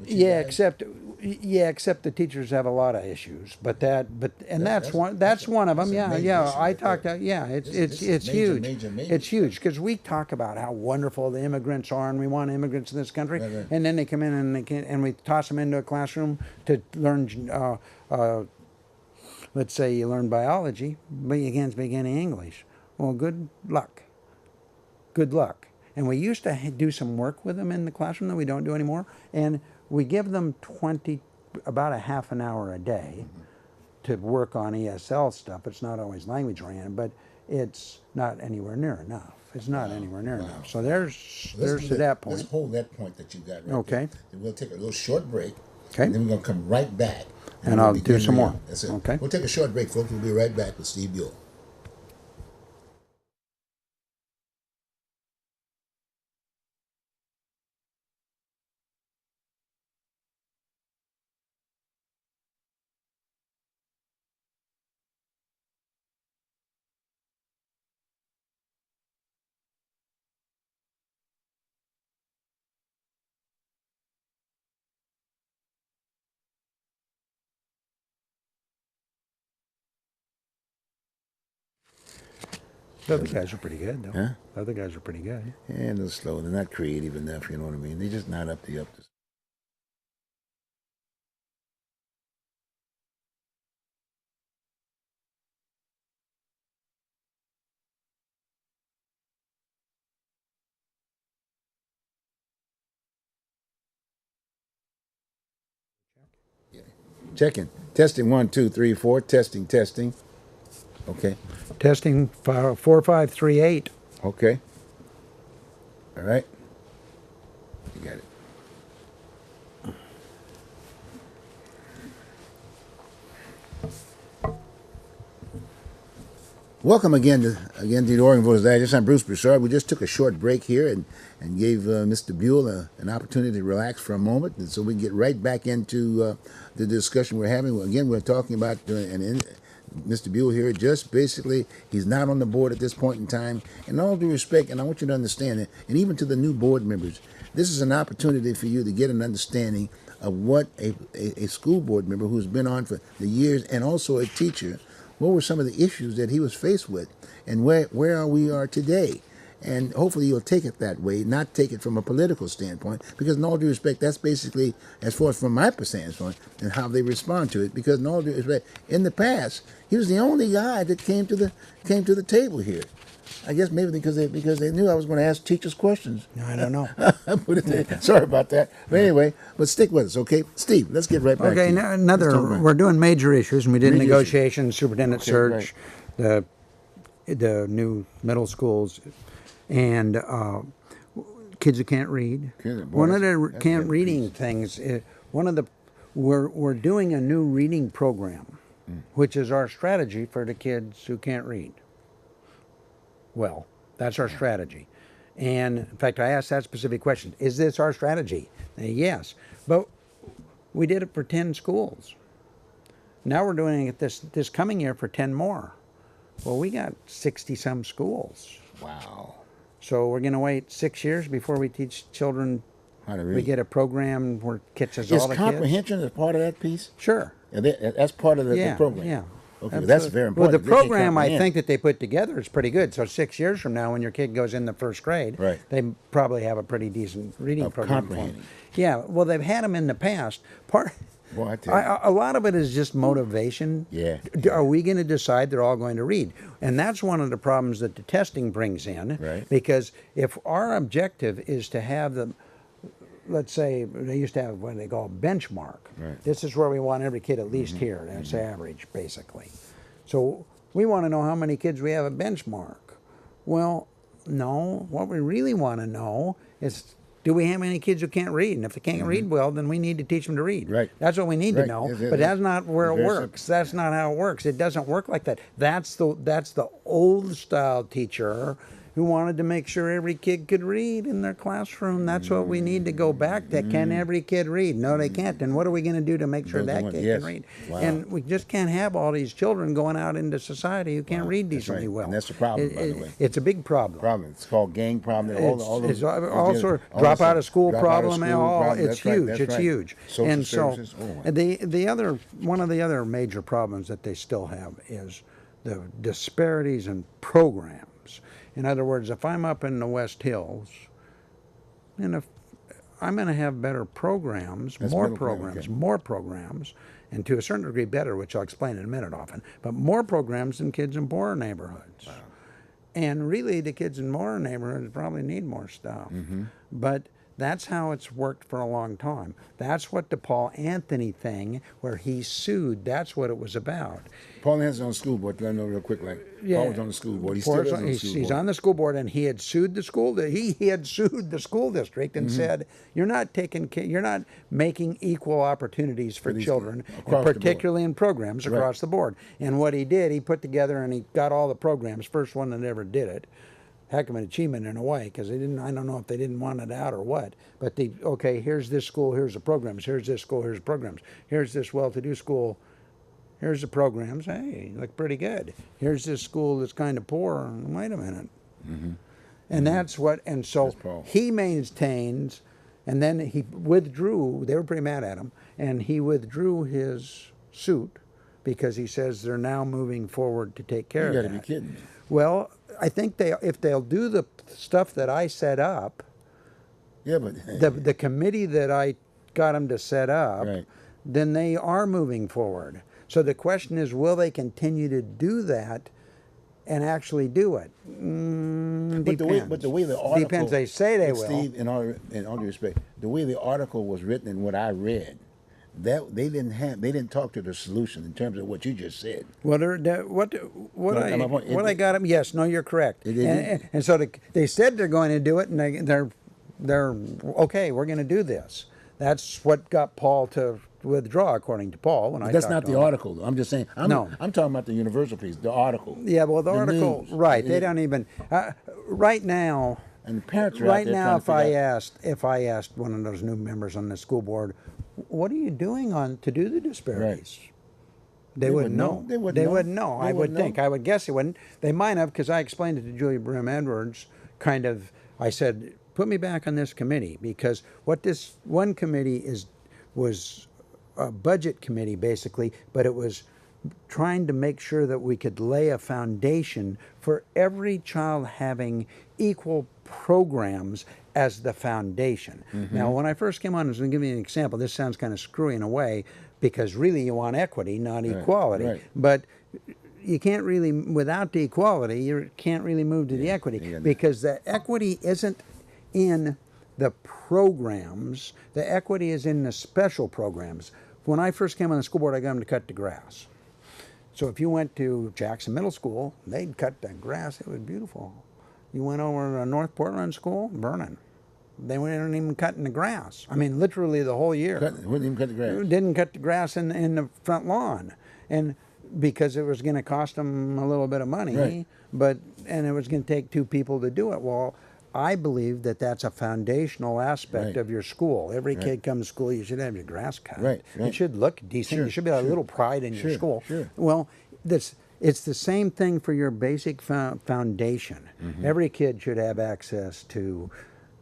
[SPEAKER 1] With you
[SPEAKER 2] Yeah,
[SPEAKER 1] guys?
[SPEAKER 2] except the teachers have a lot of issues, that's one of them.
[SPEAKER 1] that's a
[SPEAKER 2] Yeah,
[SPEAKER 1] major
[SPEAKER 2] yeah.
[SPEAKER 1] issue
[SPEAKER 2] I
[SPEAKER 1] right
[SPEAKER 2] talked.
[SPEAKER 1] there.
[SPEAKER 2] It's
[SPEAKER 1] This is major,
[SPEAKER 2] huge.
[SPEAKER 1] major
[SPEAKER 2] It's huge because we talk about how wonderful the immigrants are, and we want immigrants in this country,
[SPEAKER 1] Right, right.
[SPEAKER 2] and then they come in and we toss them into a classroom to learn. Let's say you learn biology, but you can't speak any English. Well, good luck. Good luck. And we used to do some work with them in the classroom that we don't do anymore. And we give them about a half an hour a day to work on ESL stuff. It's not always language oriented, but it's not anywhere near enough. It's not anywhere near enough. So there's to that point.
[SPEAKER 1] Let's hold that point that you got right
[SPEAKER 2] Okay.
[SPEAKER 1] there. Then we'll take a little short break.
[SPEAKER 2] Okay.
[SPEAKER 1] And then we're going to come right back.
[SPEAKER 2] And
[SPEAKER 1] we'll
[SPEAKER 2] I'll do
[SPEAKER 1] begin
[SPEAKER 2] some
[SPEAKER 1] reading.
[SPEAKER 2] more.
[SPEAKER 1] That's it.
[SPEAKER 2] Okay.
[SPEAKER 1] We'll take a short break, folks. We'll be right back with Steve Buel.
[SPEAKER 2] The other guys are pretty good, though.
[SPEAKER 1] Huh?
[SPEAKER 2] The other guys are pretty good.
[SPEAKER 1] And they're slow. They're not creative enough. You know what I mean? They're just not up to. Checking. Testing 1, 2, 3, 4. Testing, testing. Okay.
[SPEAKER 2] Testing 4538.
[SPEAKER 1] Okay. All right. You got it. Welcome again to the Oregon Voters Digest. I'm Bruce Broussard. We just took a short break here and gave Mr. Buell an opportunity to relax for a moment, and so we can get right back into the discussion we're having. Again, we're talking about Mr. Buell here. Just basically, he's not on the board at this point in time. In all due respect, and I want you to understand it, and even to the new board members, this is an opportunity for you to get an understanding of what a school board member who's been on for the years and also a teacher. What were some of the issues that he was faced with, and where we are today? And hopefully you'll take it that way, not take it from a political standpoint, because in all due respect, that's basically, as far as from my standpoint, and how they respond to it. Because in all due respect, in the past, he was the only guy that came to the table here. I guess maybe because they knew I was going to ask teachers questions.
[SPEAKER 2] I don't know.
[SPEAKER 1] Put it there. Sorry about that. But anyway, but stick with us, okay? Steve, let's get right back to
[SPEAKER 2] Okay,
[SPEAKER 1] you.
[SPEAKER 2] another. We're doing major issues, and we did
[SPEAKER 1] Major
[SPEAKER 2] negotiations, superintendent
[SPEAKER 1] Okay,
[SPEAKER 2] search, the new middle schools, and kids who can't read. One of the can't reading things. We're doing a new reading program, which is our strategy for the kids who can't read. Well, that's our strategy. And in fact, I asked that specific question. Is this our strategy? Yes. But we did it for 10 schools. Now we're doing it this coming year for 10 more. Well, we got 60-some schools.
[SPEAKER 1] Wow.
[SPEAKER 2] So we're going to wait 6 years before we teach children
[SPEAKER 1] How to read.
[SPEAKER 2] We get a program where it catches all the kids.
[SPEAKER 1] Is comprehension a part of that piece?
[SPEAKER 2] Sure.
[SPEAKER 1] That's part of the program?
[SPEAKER 2] Yeah.
[SPEAKER 1] Okay, that's very important.
[SPEAKER 2] Well, the program I think that they put together is pretty good. So 6 years from now, when your kid goes in the first grade,
[SPEAKER 1] right,
[SPEAKER 2] they probably have a pretty decent reading program for them.
[SPEAKER 1] Comprehending.
[SPEAKER 2] Yeah, well, they've had them in the past.
[SPEAKER 1] Well, I tell you.
[SPEAKER 2] A lot of it is just motivation.
[SPEAKER 1] Yeah.
[SPEAKER 2] Are we going to decide they're all going to read? And that's one of the problems that the testing brings in.
[SPEAKER 1] Right.
[SPEAKER 2] Because if our objective is to have them, let's say they used to have what they call benchmark.
[SPEAKER 1] Right.
[SPEAKER 2] This is where we want every kid at least here. That's average, basically. So we want to know how many kids we have at benchmark. Well, no. What we really want to know is, do we have any kids who can't read? And if they can't read well, then we need to teach them to read.
[SPEAKER 1] Right.
[SPEAKER 2] That's what we need to know. But that's not where it works.
[SPEAKER 1] Simple.
[SPEAKER 2] That's not how it works. It doesn't work like that. That's the old style teacher who wanted to make sure every kid could read in their classroom. That's what we need to go back to. Can every kid read? No, they can't. Then what are we going to do to make sure that kid can read?
[SPEAKER 1] Wow.
[SPEAKER 2] And we just can't have all these children going out into society who can't read decently well.
[SPEAKER 1] And that's the problem, by the way.
[SPEAKER 2] It's a big problem.
[SPEAKER 1] It's called gang problem.
[SPEAKER 2] It's also drop out of school problem. It's huge. It's huge.
[SPEAKER 1] Social services.
[SPEAKER 2] One of the other major problems that they still have is the disparities in programs. In other words, if I'm up in the West Hills, and if I'm going to have better programs, more programs, and to a certain degree better, which I'll explain in a minute often, but more programs than kids in poorer neighborhoods. Wow. And really, the kids in poorer neighborhoods probably need more stuff. But that's how it's worked for a long time. That's what the Paul Anthony thing, where he sued, that's what it was about.
[SPEAKER 1] Paul Anthony's on the school board. Let me know real quick. Paul was on the school board. He's
[SPEAKER 2] on the school board, and he had sued the school. He had sued the school district and said, "You're not making equal opportunities for children, and particularly in programs across the board." And what he did, he put together and he got all the programs. First one that ever did it. Heck of an achievement in a way, because they didn't. I don't know if they didn't want it out or what. But here's this school, here's the programs. Here's this school, here's the programs. Here's this well-to-do school. Here's the programs. Hey, look pretty good. Here's this school that's kind of poor. Wait a minute. And that's what. And so he maintains, and then he withdrew. They were pretty mad at him, and he withdrew his suit because he says they're now moving forward to take care of that.
[SPEAKER 1] You got to be kidding me.
[SPEAKER 2] Well, I think if they'll do the stuff that I set up,
[SPEAKER 1] Yeah, but
[SPEAKER 2] the committee that I got them to set up,
[SPEAKER 1] right.
[SPEAKER 2] then they are moving forward. So the question is, will they continue to do that and actually do it?
[SPEAKER 1] But the way the article
[SPEAKER 2] Depends. They say they will.
[SPEAKER 1] Steve, in all due respect, the way the article was written and what I read, that they didn't talk to the solution in terms of what you just said.
[SPEAKER 2] What
[SPEAKER 1] No,
[SPEAKER 2] I got them? Yes, no, you're correct.
[SPEAKER 1] It didn't?
[SPEAKER 2] And so they said they're going to do it, and they're okay. We're going to do this. That's what got Paul to withdraw, according to Paul. When I
[SPEAKER 1] That's
[SPEAKER 2] talked
[SPEAKER 1] not
[SPEAKER 2] to
[SPEAKER 1] the
[SPEAKER 2] him.
[SPEAKER 1] article, though. I'm just saying. I'm talking about the universal piece, the article.
[SPEAKER 2] Yeah, well, the article,
[SPEAKER 1] news.
[SPEAKER 2] right? They don't even right now.
[SPEAKER 1] And the parents are out
[SPEAKER 2] Right
[SPEAKER 1] there
[SPEAKER 2] now,
[SPEAKER 1] trying to
[SPEAKER 2] if I asked one of those new members on the school board, what are you doing to do the disparities? They wouldn't know.
[SPEAKER 1] They wouldn't know.
[SPEAKER 2] I would think.
[SPEAKER 1] know.
[SPEAKER 2] I would guess they wouldn't. They might have, because I explained it to Julia Brim Edwards. I said, put me back on this committee, because what this one committee was a budget committee basically, but it was trying to make sure that we could lay a foundation for every child having equal programs as the foundation. Now, when I first came on, I was going to give you an example. This sounds kind of screwy in a way, because really you want equity, not equality.
[SPEAKER 1] right.
[SPEAKER 2] But you can't really, without the equality, you can't really move to the equity, because the equity isn't in the programs. The equity is in the special programs. When I first came on the school board, I got them to cut the grass. So if you went to Jackson Middle School, they'd cut the grass. It was beautiful. You went over to North Portland School, burning. They weren't even cutting the grass. I mean, literally the whole year.
[SPEAKER 1] Wouldn't even cut the grass.
[SPEAKER 2] Didn't cut the grass in the front lawn, and because it was going to cost them a little bit of money,
[SPEAKER 1] Right.
[SPEAKER 2] and it was going to take two people to do it. Well, I believe that that's a foundational aspect
[SPEAKER 1] Right.
[SPEAKER 2] of your school. Every kid comes to school, you should have your grass cut.
[SPEAKER 1] Right,
[SPEAKER 2] It
[SPEAKER 1] right.
[SPEAKER 2] should look decent.
[SPEAKER 1] Sure,
[SPEAKER 2] You should be a little pride in your school.
[SPEAKER 1] sure.
[SPEAKER 2] Well, it's the same thing for your basic foundation. Every kid should have access to,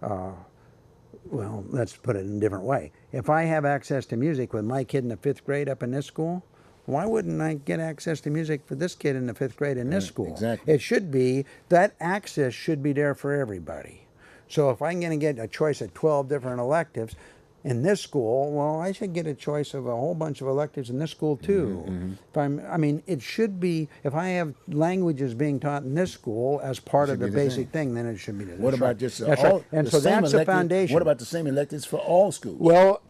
[SPEAKER 2] well, let's put it in a different way. If I have access to music with my kid in the 5th grade up in this school, why wouldn't I get access to music for this kid in the 5th grade in this school?
[SPEAKER 1] exactly.
[SPEAKER 2] It should be, that access should be there for everybody. So if I'm going to get a choice of 12 different electives in this school, well, I should get a choice of a whole bunch of electives in this school too. I mean, it should be, if I have languages being taught in this school as part of the
[SPEAKER 1] be the
[SPEAKER 2] basic
[SPEAKER 1] same.
[SPEAKER 2] thing, then it should be the
[SPEAKER 1] What about just
[SPEAKER 2] that's
[SPEAKER 1] all?
[SPEAKER 2] right. And
[SPEAKER 1] the
[SPEAKER 2] so
[SPEAKER 1] same
[SPEAKER 2] that's the
[SPEAKER 1] elected-
[SPEAKER 2] foundation.
[SPEAKER 1] What about the same electives for all schools?
[SPEAKER 2] Well,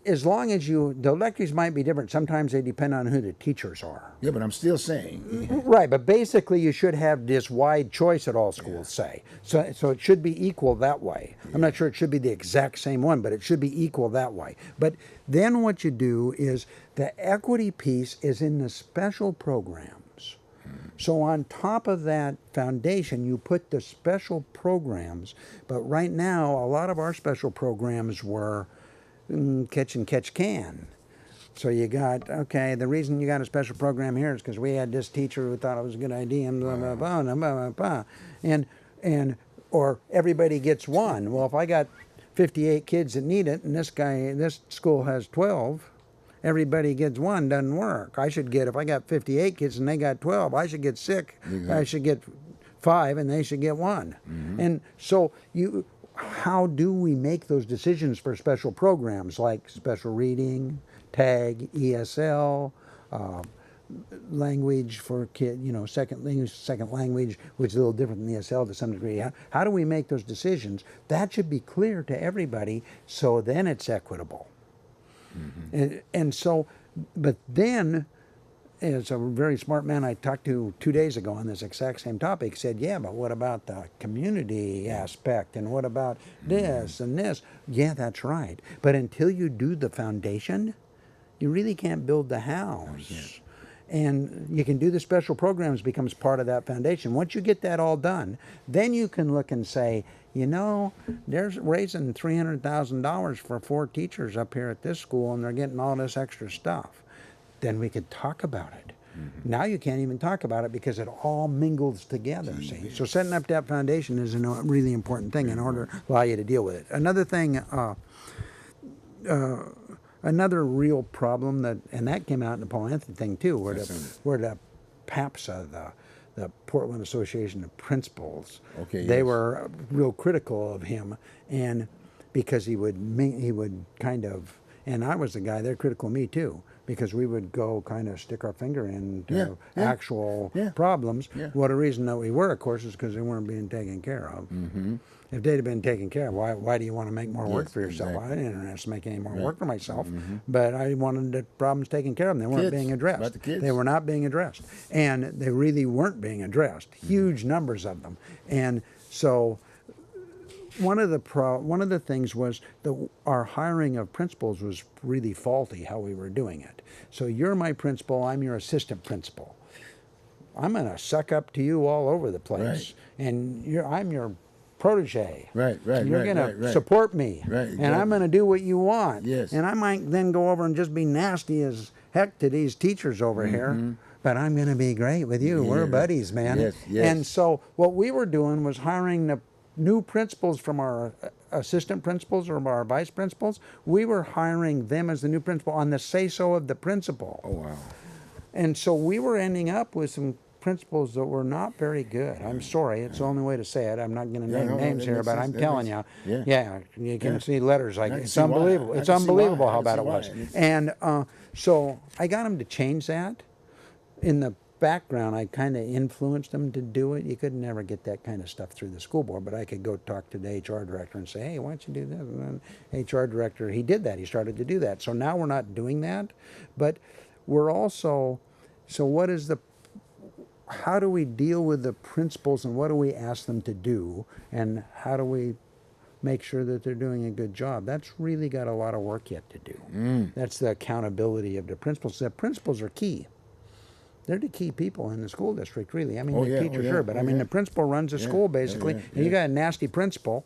[SPEAKER 2] as long as the electives might be different, sometimes they depend on who the teachers are.
[SPEAKER 1] Yeah, but I'm still saying.
[SPEAKER 2] Right, but basically you should have this wide choice at all schools, say. So it should be equal that way. I'm not sure it should be the exact same one, but it should be equal that way. But then what you do is the equity piece is in the special programs. So on top of that foundation, you put the special programs. But right now, a lot of our special programs were catch and catch can. So you got, okay, the reason you got a special program here is because we had this teacher who thought it was a good idea, and blah, blah, blah, blah, blah, blah. Or everybody gets one. Well, if I got 58 kids that need it, and this school has 12, everybody gets one, doesn't work. If I got 58 kids and they got 12, I should get 6.
[SPEAKER 1] Exactly.
[SPEAKER 2] I should get 5, and they should get 1. And so how do we make those decisions for special programs like special reading, TAG, ESL, language for second language, which is a little different than ESL to some degree. How do we make those decisions? That should be clear to everybody, so then it's equitable. And so, but then, as a very smart man I talked to 2 days ago on this exact same topic said, yeah, but what about the community aspect, and what about this and this? Yeah, that's right. But until you do the foundation, you really can't build the house. And you can do the special programs, becomes part of that foundation. Once you get that all done, then you can look and say, they're raising $300,000 for 4 teachers up here at this school, and they're getting all this extra stuff. Then we could talk about it. Now you can't even talk about it because it all mingles together. See? So setting up that foundation is a really important thing in order to allow you to deal with it. Another thing, another real problem that came out in the Paul Anthony thing too, where the PAPSA, the Portland Association of Principals.
[SPEAKER 1] Okay,
[SPEAKER 2] They
[SPEAKER 1] yes.
[SPEAKER 2] were real critical of him, and because he would kind of, and I was the guy, they're critical of me too, because we would go kind of stick our finger into
[SPEAKER 1] Yeah, yeah,
[SPEAKER 2] actual
[SPEAKER 1] yeah,
[SPEAKER 2] problems.
[SPEAKER 1] yeah.
[SPEAKER 2] What a reason that we were, of course, is because they weren't being taken care of.
[SPEAKER 1] Mm-hmm.
[SPEAKER 2] If they'd have been taken care of, why do you want to make more work
[SPEAKER 1] Yes,
[SPEAKER 2] for yourself?
[SPEAKER 1] exactly.
[SPEAKER 2] I didn't have to make any more
[SPEAKER 1] Right.
[SPEAKER 2] work for myself,
[SPEAKER 1] Mm-hmm.
[SPEAKER 2] but I wanted the problems taken care of. And they weren't
[SPEAKER 1] Kids.
[SPEAKER 2] being
[SPEAKER 1] About
[SPEAKER 2] addressed.
[SPEAKER 1] the kids.
[SPEAKER 2] They were not being addressed, and they really weren't being addressed. Huge numbers of them, and so one of the things was that our hiring of principals was really faulty how we were doing it. So you're my principal, I'm your assistant principal. I'm going to suck up to you all over the place, and I'm your protege.
[SPEAKER 1] Right.
[SPEAKER 2] You're going to support me,
[SPEAKER 1] Right,
[SPEAKER 2] and I'm
[SPEAKER 1] exactly.
[SPEAKER 2] going to do what you want.
[SPEAKER 1] Yes.
[SPEAKER 2] And I might then go over and just be nasty as heck to these teachers over here, but I'm going to be great with you. We're
[SPEAKER 1] Yeah.
[SPEAKER 2] buddies, man.
[SPEAKER 1] Yes, yes.
[SPEAKER 2] And so what we were doing was hiring the new principals from our assistant principals or our vice principals. We were hiring them as the new principal on the say-so of the principal.
[SPEAKER 1] Oh, wow.
[SPEAKER 2] And so we were ending up with some principals that were not very good. I'm sorry, it's the only way to say it. I'm not going to
[SPEAKER 1] Yeah,
[SPEAKER 2] name
[SPEAKER 1] no,
[SPEAKER 2] names
[SPEAKER 1] that
[SPEAKER 2] here,
[SPEAKER 1] makes
[SPEAKER 2] but
[SPEAKER 1] sense.
[SPEAKER 2] I'm
[SPEAKER 1] That
[SPEAKER 2] telling
[SPEAKER 1] makes-
[SPEAKER 2] you,
[SPEAKER 1] yeah.
[SPEAKER 2] you can
[SPEAKER 1] Yeah.
[SPEAKER 2] see letters like
[SPEAKER 1] I can
[SPEAKER 2] it's
[SPEAKER 1] see why.
[SPEAKER 2] unbelievable.
[SPEAKER 1] I
[SPEAKER 2] It's
[SPEAKER 1] can see
[SPEAKER 2] unbelievable
[SPEAKER 1] why. I
[SPEAKER 2] how
[SPEAKER 1] can
[SPEAKER 2] bad
[SPEAKER 1] see
[SPEAKER 2] it was.
[SPEAKER 1] why.
[SPEAKER 2] And so I got them to change that. In the background, I kind of influenced them to do it. You could never get that kind of stuff through the school board, but I could go talk to the HR director and say, hey, why don't you do this? And then HR director, he did that. He started to do that. So now we're not doing that, but we're also, so what is the, how do we deal with the principals and what do we ask them to do? And how do we make sure that they're doing a good job? That's really got a lot of work yet to do. That's the accountability of the principals. The principals are key. They're the key people in the school district, really. I mean,
[SPEAKER 1] Oh,
[SPEAKER 2] the
[SPEAKER 1] yeah,
[SPEAKER 2] teacher,
[SPEAKER 1] oh, yeah,
[SPEAKER 2] sure, but I
[SPEAKER 1] oh,
[SPEAKER 2] mean,
[SPEAKER 1] yeah.
[SPEAKER 2] the principal runs the
[SPEAKER 1] Yeah,
[SPEAKER 2] school,
[SPEAKER 1] yeah,
[SPEAKER 2] basically.
[SPEAKER 1] yeah,
[SPEAKER 2] And you
[SPEAKER 1] yeah.
[SPEAKER 2] got a nasty principal,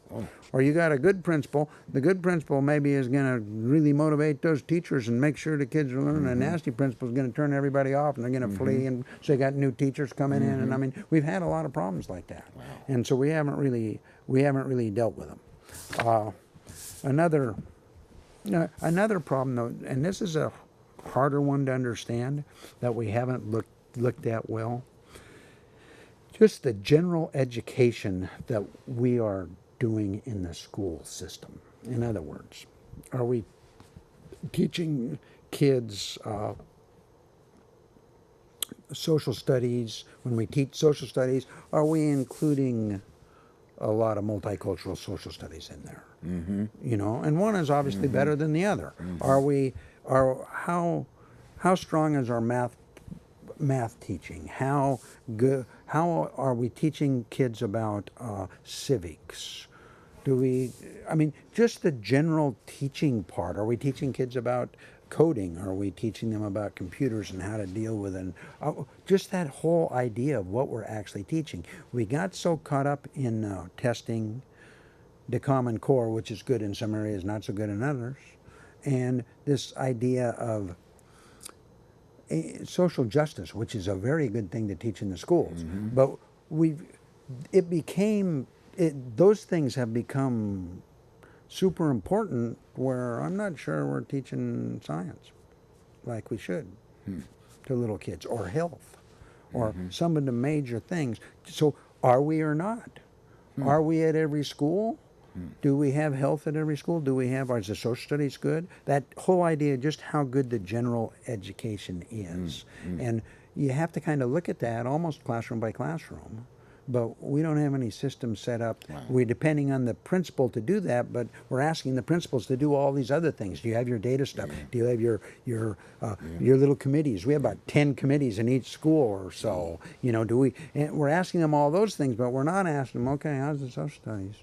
[SPEAKER 2] or you got a good principal. The good principal maybe is going to really motivate those teachers and make sure the kids are learning. A nasty principal is going to turn everybody off, and they're going to flee, and so you got new teachers coming in. And I mean, we've had a lot of problems like that, and so we haven't really dealt with them. Another problem, though, and this is a harder one to understand that we haven't looked at well. Just the general education that we are doing in the school system. In other words, are we teaching kids social studies? When we teach social studies, are we including a lot of multicultural social studies in there? You know, and one is obviously better than the other. How strong is our math teaching? How are we teaching kids about civics? Just the general teaching part. Are we teaching kids about coding? Are we teaching them about computers and how to deal with it? Just that whole idea of what we're actually teaching. We got so caught up in testing the Common Core, which is good in some areas, not so good in others, and this idea of social justice, which is a very good thing to teach in the schools. But those things have become super important where I'm not sure we're teaching science like we should to little kids, or health, or some of the major things. So are we or not? Are we at every school? Do we have health at every school? Is the social studies good? That whole idea, just how good the general education is. And you have to kind of look at that almost classroom by classroom. But we don't have any system set up.
[SPEAKER 1] Wow.
[SPEAKER 2] We're depending on the principal to do that, but we're asking the principals to do all these other things. Do you have your data stuff? Do you have your little committees? We have about 10 committees in each school or so. You know, and we're asking them all those things, but we're not asking them, okay, how's the social studies?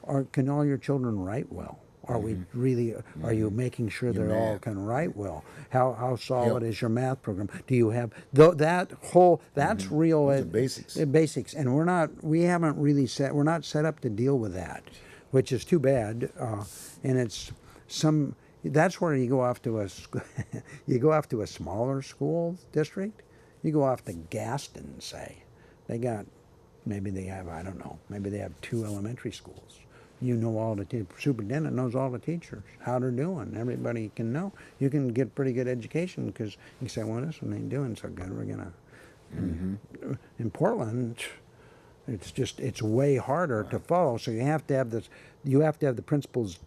[SPEAKER 2] Or can all your children write well? Are we really? Are you making sure
[SPEAKER 1] Your
[SPEAKER 2] they all
[SPEAKER 1] math.
[SPEAKER 2] can write well? How solid is your math program? Do you have that's real
[SPEAKER 1] Those are basics.
[SPEAKER 2] basics, and we're not set up to deal with that, which is too bad. And that's where you go off to a smaller school district. You go off to Gaston, say, maybe they have 2 elementary schools. You know all the superintendent knows all the teachers, how they're doing. Everybody can know. You can get pretty good education because you say, well, this one ain't doing so good. In Portland, it's way harder to follow. So you have to have the principals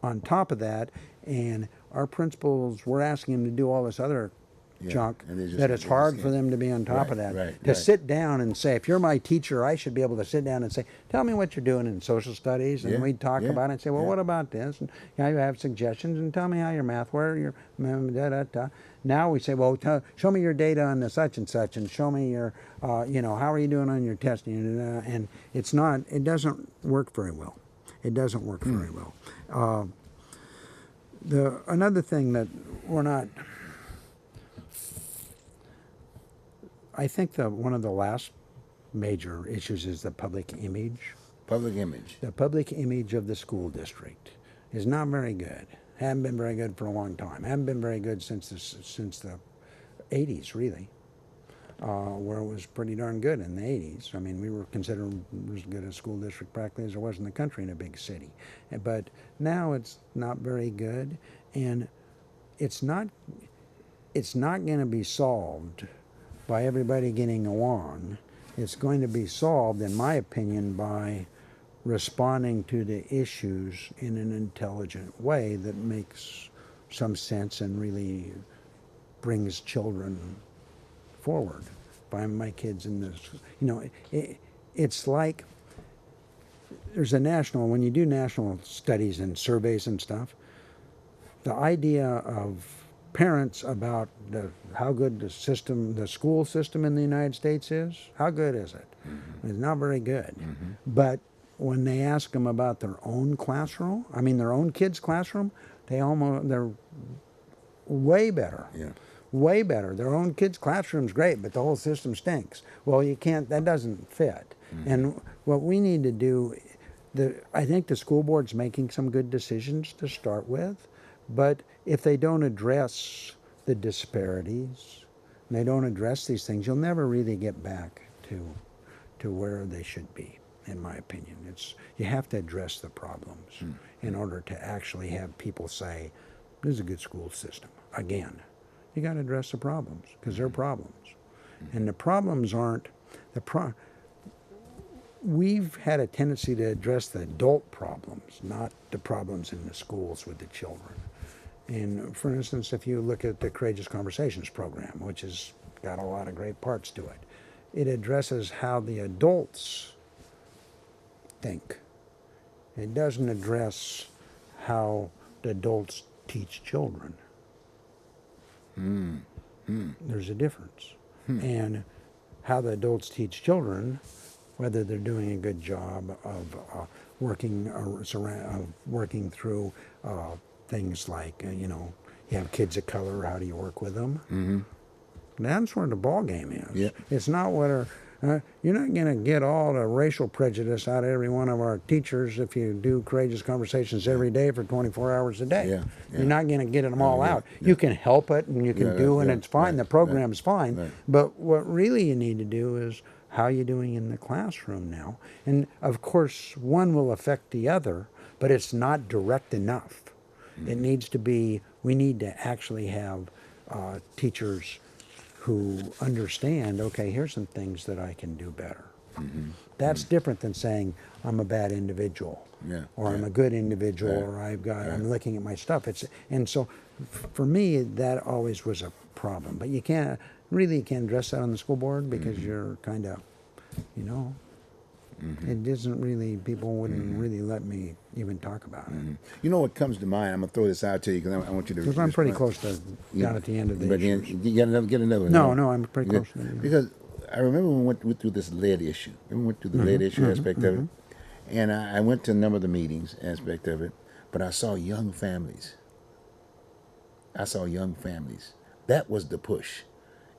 [SPEAKER 2] on top of that, and our principals, we're asking them to do all this other junk
[SPEAKER 1] and
[SPEAKER 2] that it's hard for them to be on top of that. To sit down and say, if you're my teacher, I should be able to sit down and say, tell me what you're doing in social studies, and we'd talk about it and say, well, what about this? And you have suggestions, and tell me how your math, where your da da da. Now we say, well, show me your data on the such, and show me your, how are you doing on your testing? And it doesn't work very well. It doesn't work very well. Another thing that we're not, I think one of the last major issues is the public image.
[SPEAKER 1] Public image.
[SPEAKER 2] The public image of the school district is not very good. Haven't been very good for a long time. Haven't been very good since the 80s, really, where it was pretty darn good in the 80s. I mean, we were considered as good a school district practically as there was in the country in a big city. But now it's not very good, and it's not going to be solved by everybody getting along. It's going to be solved, in my opinion, by responding to the issues in an intelligent way that makes some sense and really brings children forward. If I'm my kids in this, it's like there's when you do national studies and surveys and stuff, the idea of parents about how good the school system in the United States is, how good is it? It's not very good. But when they ask them about their own classroom, their own kid's classroom, they're way better. Way better. Their own kid's classroom's great, but the whole system stinks. Well, that doesn't fit. And what we need to do, I think the school board's making some good decisions to start with, but if they don't address the disparities, and they don't address these things, you'll never really get back to where they should be, in my opinion. You have to address the problems in order to actually have people say, this is a good school system. Again, you got to address the problems, because they're problems. And the problems aren't we've had a tendency to address the adult problems, not the problems in the schools with the children. And for instance, if you look at the Courageous Conversations program, which has got a lot of great parts to it, it addresses how the adults think. It doesn't address how the adults teach children. There's a difference. And how the adults teach children, whether they're doing a good job of working through things like, you have kids of color, how do you work with them? That's where the ball game is. It's not whether you're not going to get all the racial prejudice out of every one of our teachers if you do Courageous Conversations every day for 24 hours a day. You're not going to get them all out. You can help it, and you can and it's fine. The program's fine. But what really you need to do is, how are you doing in the classroom now? And of course, one will affect the other, but it's not direct enough. It needs to be, we need to actually have teachers who understand, okay, here's some things that I can do better. That's different than saying, I'm a bad individual, or I'm a good individual, or I'm looking at my stuff. And so for me, that always was a problem. But you can't address that on the school board, because you're kind of, it isn't really, people wouldn't really let me even talk about it.
[SPEAKER 1] You know what comes to mind? I'm going to throw this out to you, because I want you to...
[SPEAKER 2] Because I'm pretty close to down at the end of the issues.
[SPEAKER 1] You get another one.
[SPEAKER 2] No, I'm pretty close to that.
[SPEAKER 1] Because I remember when we went through this lead issue. We went through the lead issue aspect of it. And I went to a number of the meetings aspect of it, but I saw young families. That was the push.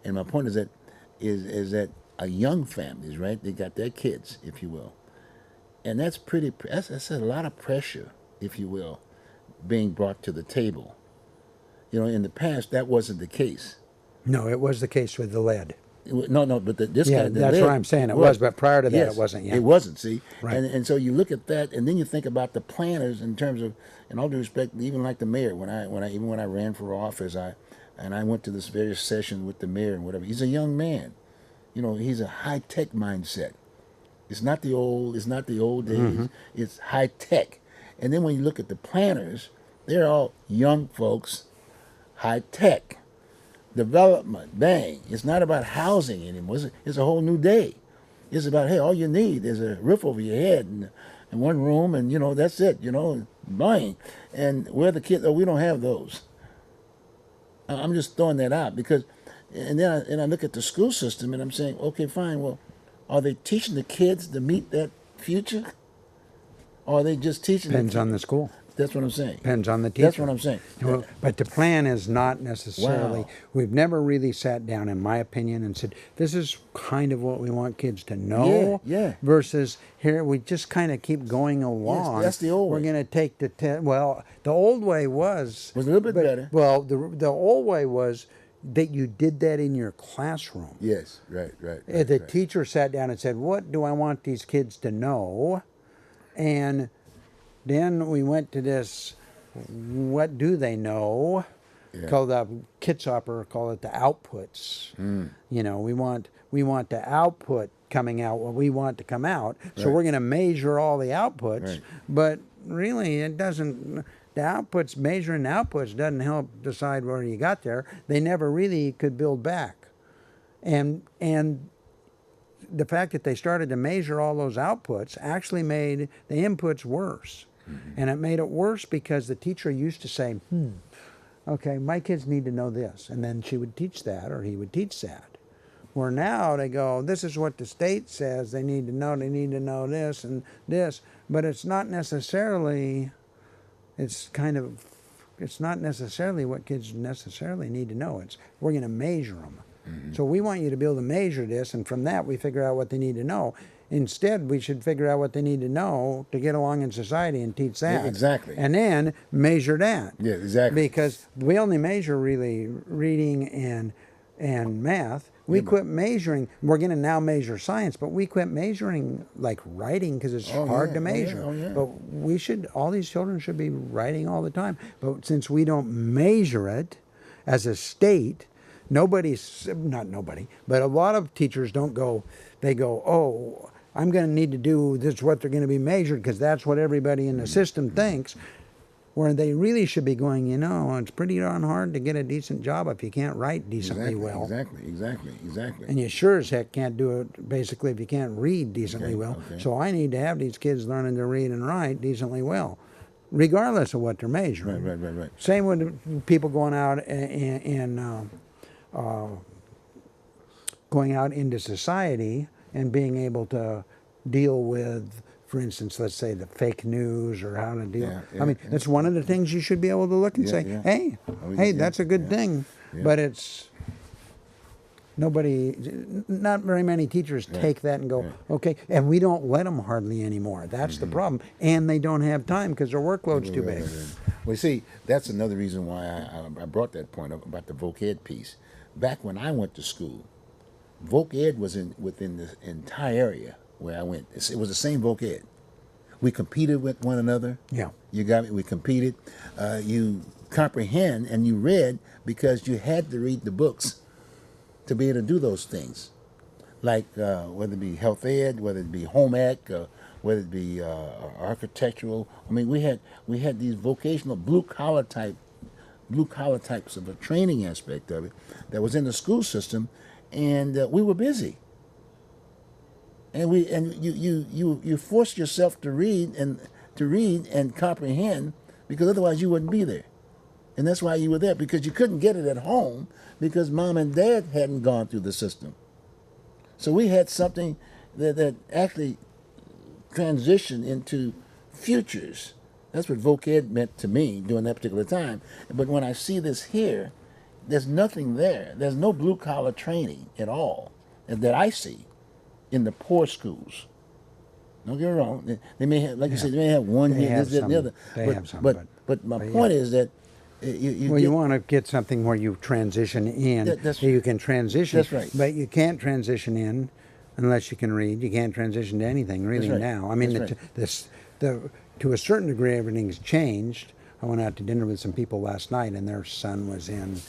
[SPEAKER 1] And my point is that a young families, right? They got their kids, if you will. And that's a lot of pressure, if you will, being brought to the table. In the past, that wasn't the case.
[SPEAKER 2] No, it was the case with the lead.
[SPEAKER 1] No, but this guy...
[SPEAKER 2] that's what I'm saying. It was, but prior to that, it wasn't.
[SPEAKER 1] It wasn't, see?
[SPEAKER 2] Right.
[SPEAKER 1] And so you look at that, and then you think about the planners in terms of, in all due respect, even like the mayor, when I ran for office, I went to this various session with the mayor and whatever. He's a young man. he's a high tech mindset. It's not the old. It's not the old days. It's high tech. And then when you look at the planners, they're all young folks, high tech, development. Bang! It's not about housing anymore. It's a whole new day. It's about, hey, all you need is a roof over your head and one room, and that's it. Bang. And where the kids? Oh, we don't have those. I'm just throwing that out because, and then I look at the school system and I'm saying, okay, fine. Well, are they teaching the kids to meet that future? Or are they just teaching?
[SPEAKER 2] Depends on the school.
[SPEAKER 1] That's what I'm saying.
[SPEAKER 2] Depends on the teacher.
[SPEAKER 1] That's what I'm saying.
[SPEAKER 2] Well, but the plan is not necessarily.
[SPEAKER 1] Wow.
[SPEAKER 2] We've never really sat down, in my opinion, and said this is kind of what we want kids to know.
[SPEAKER 1] Yeah.
[SPEAKER 2] Versus here, we just kind of keep going along.
[SPEAKER 1] Yes, that's the old way.
[SPEAKER 2] We're going to take the test. Well, the old way was
[SPEAKER 1] a little bit better.
[SPEAKER 2] Well, the old way was that you did that in your classroom.
[SPEAKER 1] Yes, right.
[SPEAKER 2] The teacher sat down and said, "What do I want these kids to know?" And then we went to this, what do they know? Yeah. Called the Kitzhopper, call it the outputs. We want the output coming out, what we want to come out. So we're going to measure all the outputs, but really it doesn't. The outputs, measuring the outputs doesn't help decide where you got there. They never really could build back. And the fact that they started to measure all those outputs actually made the inputs worse. And it made it worse because the teacher used to say, okay, my kids need to know this. And then she would teach that or he would teach that. Where now they go, this is what the state says they need to know this and this. But it's not necessarily, it's not necessarily what kids necessarily need to know. We're going to measure them. So we want you to be able to measure this, and from that we figure out what they need to know. Instead, we should figure out what they need to know to get along in society and teach that.
[SPEAKER 1] Yeah, exactly.
[SPEAKER 2] And then measure that.
[SPEAKER 1] Yeah, exactly.
[SPEAKER 2] Because we only measure really reading and math. We quit measuring. We're going to now measure science, but we quit measuring like writing because it's hard to measure. But all these children should be writing all the time. But since we don't measure it as a state, not nobody, but a lot of teachers don't go, they go, oh, I'm going to need to do this, what they're going to be measured, because that's what everybody in the system thinks, where they really should be going, it's pretty darn hard to get a decent job if you can't write decently well.
[SPEAKER 1] Exactly.
[SPEAKER 2] And you sure as heck can't do it, basically, if you can't read decently well. Okay. So I need to have these kids learning to read and write decently well, regardless of what they're measuring.
[SPEAKER 1] Right.
[SPEAKER 2] Same with people going out and going out into society and being able to deal with, for instance, let's say the fake news or how to deal. That's one of the things you should be able to look and say, hey, that's a good thing. Yeah. But it's not very many teachers take that and go, okay, and we don't let them hardly anymore. That's the problem. And they don't have time because their workload's too big.
[SPEAKER 1] Well, see, that's another reason why I brought that point up about the voc ed piece. Back when I went to school, voc ed was within the entire area where I went. It was the same voc ed. We competed with one another. Yeah. You got me? We competed. You comprehend and you read because you had to read the books to be able to do those things. Like whether it be health ed, whether it be home ec, whether it be architectural. We had these vocational blue collar types of a training aspect of it that was in the school system, and we were busy. And you forced yourself to read and comprehend, because otherwise you wouldn't be there. And that's why you were there, because you couldn't get it at home because mom and dad hadn't gone through the system. So we had something that actually transitioned into futures. That's what voc ed meant to me during that particular time. But when I see this here, there's nothing there. There's no blue-collar training at all that I see in the poor schools. Don't get me wrong. They may have, like you said, they may have one here, this, that, and the other. But my point is that you
[SPEAKER 2] want to get something where you transition in. You can transition.
[SPEAKER 1] That's right.
[SPEAKER 2] But you can't transition in unless you can read. You can't transition to anything really now. I mean, to a certain degree, everything's changed. I went out to dinner with some people last night, and their son was in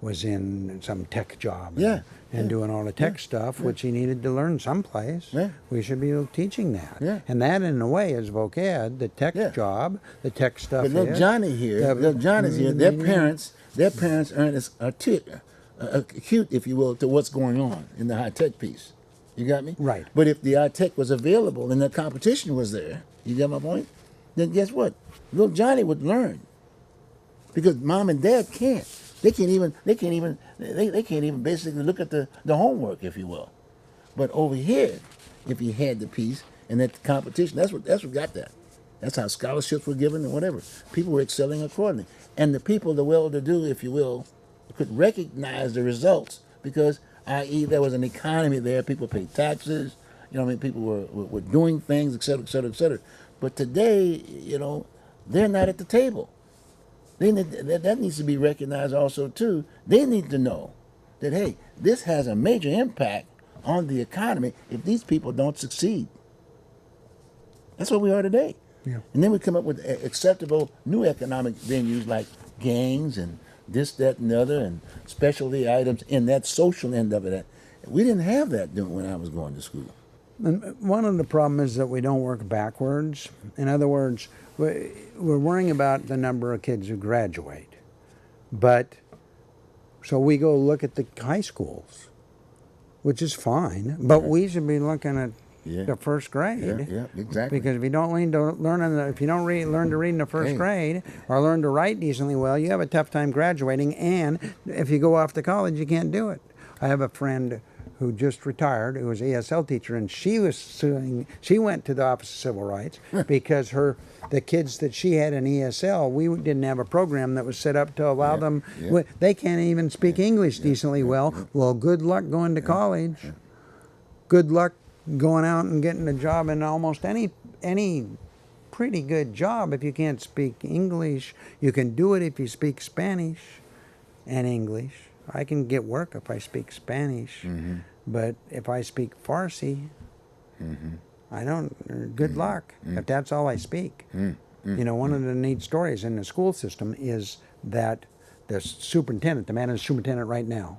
[SPEAKER 2] was in some tech job.
[SPEAKER 1] Yeah.
[SPEAKER 2] And doing all the tech stuff, which he needed to learn someplace.
[SPEAKER 1] Yeah.
[SPEAKER 2] We should be teaching that.
[SPEAKER 1] Yeah.
[SPEAKER 2] And that, in a way, is vocab, the tech job, the tech stuff.
[SPEAKER 1] But little Johnny here, little Johnny's here. Their parents aren't acute, if you will, to what's going on in the high tech piece. You got me?
[SPEAKER 2] Right.
[SPEAKER 1] But if the high tech was available and the competition was there, you get my point? Then guess what? Little Johnny would learn, because mom and dad can't. They can't even basically look at the homework, if you will. But over here, if you had the piece and that competition, that's what got that. That's how scholarships were given and whatever. People were excelling accordingly. And the people, the well-to-do, if you will, could recognize the results because, i.e., there was an economy there. People paid taxes. You know what I mean? People were doing things, et cetera, et cetera, et cetera. But today, you know, they're not at the table. That needs to be recognized also, too. They need to know that, hey, this has a major impact on the economy if these people don't succeed. That's what we are today.
[SPEAKER 2] Yeah.
[SPEAKER 1] And then we come up with acceptable new economic venues like gangs and this, that, and the other, and specialty items in that social end of it. We didn't have that when I was going to school.
[SPEAKER 2] And one of the problems is that we don't work backwards. In other words, we're worrying about the number of kids who graduate. But, so we go look at the high schools, which is fine, but we should be looking at the first grade.
[SPEAKER 1] Yeah, exactly.
[SPEAKER 2] Because if you don't learn to read in the first grade or learn to write decently well, you have a tough time graduating. And if you go off to college, you can't do it. I have a friend who just retired, who was an ESL teacher, and she was suing. She went to the Office of Civil Rights because the kids that she had in ESL, we didn't have a program that was set up to allow them. They can't even speak English decently well. Well, good luck going to college. Good luck going out and getting a job in almost any pretty good job if you can't speak English. You can do it if you speak Spanish and English. I can get work if I speak Spanish, but if I speak Farsi, I don't. Good luck if that's all I speak. You know, one of the neat stories in the school system is that the superintendent, the man who's superintendent right now,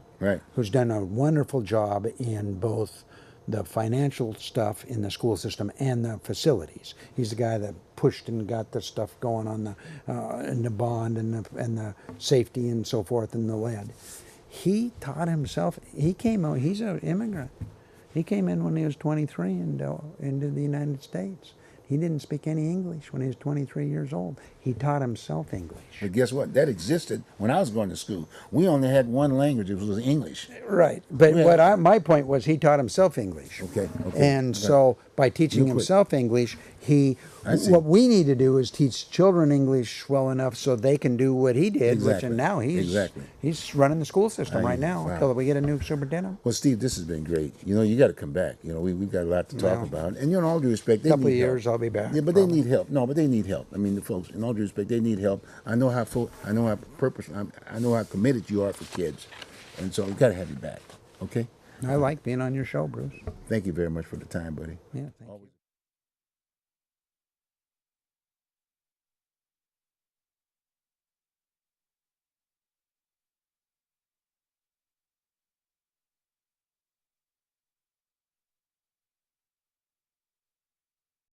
[SPEAKER 2] who's done a wonderful job in both the financial stuff in the school system and the facilities. He's the guy that pushed and got the stuff going on in the bond and the safety and so forth and the lead. He taught himself. He came out. He's an immigrant. He came in when he was 23 into the United States. He didn't speak any English when he was 23 years old. He taught himself English.
[SPEAKER 1] But guess what? That existed when I was going to school. We only had one language. It was English.
[SPEAKER 2] Right. But my point was he taught himself English.
[SPEAKER 1] Okay.
[SPEAKER 2] And so by teaching himself English, what we need to do is teach children English well enough so they can do what he did.
[SPEAKER 1] Exactly.
[SPEAKER 2] And now he's running the school system right now until we get a new superintendent.
[SPEAKER 1] Well, Steve, this has been great. You know, you got to come back. You know, we've got a lot to talk about. And you know, in all due respect, they need help.
[SPEAKER 2] A couple of years, I'll be back.
[SPEAKER 1] Yeah, but they need help. No, but they need help. I mean, the folks, in all due respect, they need help. I know how committed you are for kids, and so we've got to have you back. Okay.
[SPEAKER 2] I like being on your show, Bruce.
[SPEAKER 1] Thank you very much for the time, buddy.
[SPEAKER 2] Yeah. Thank you.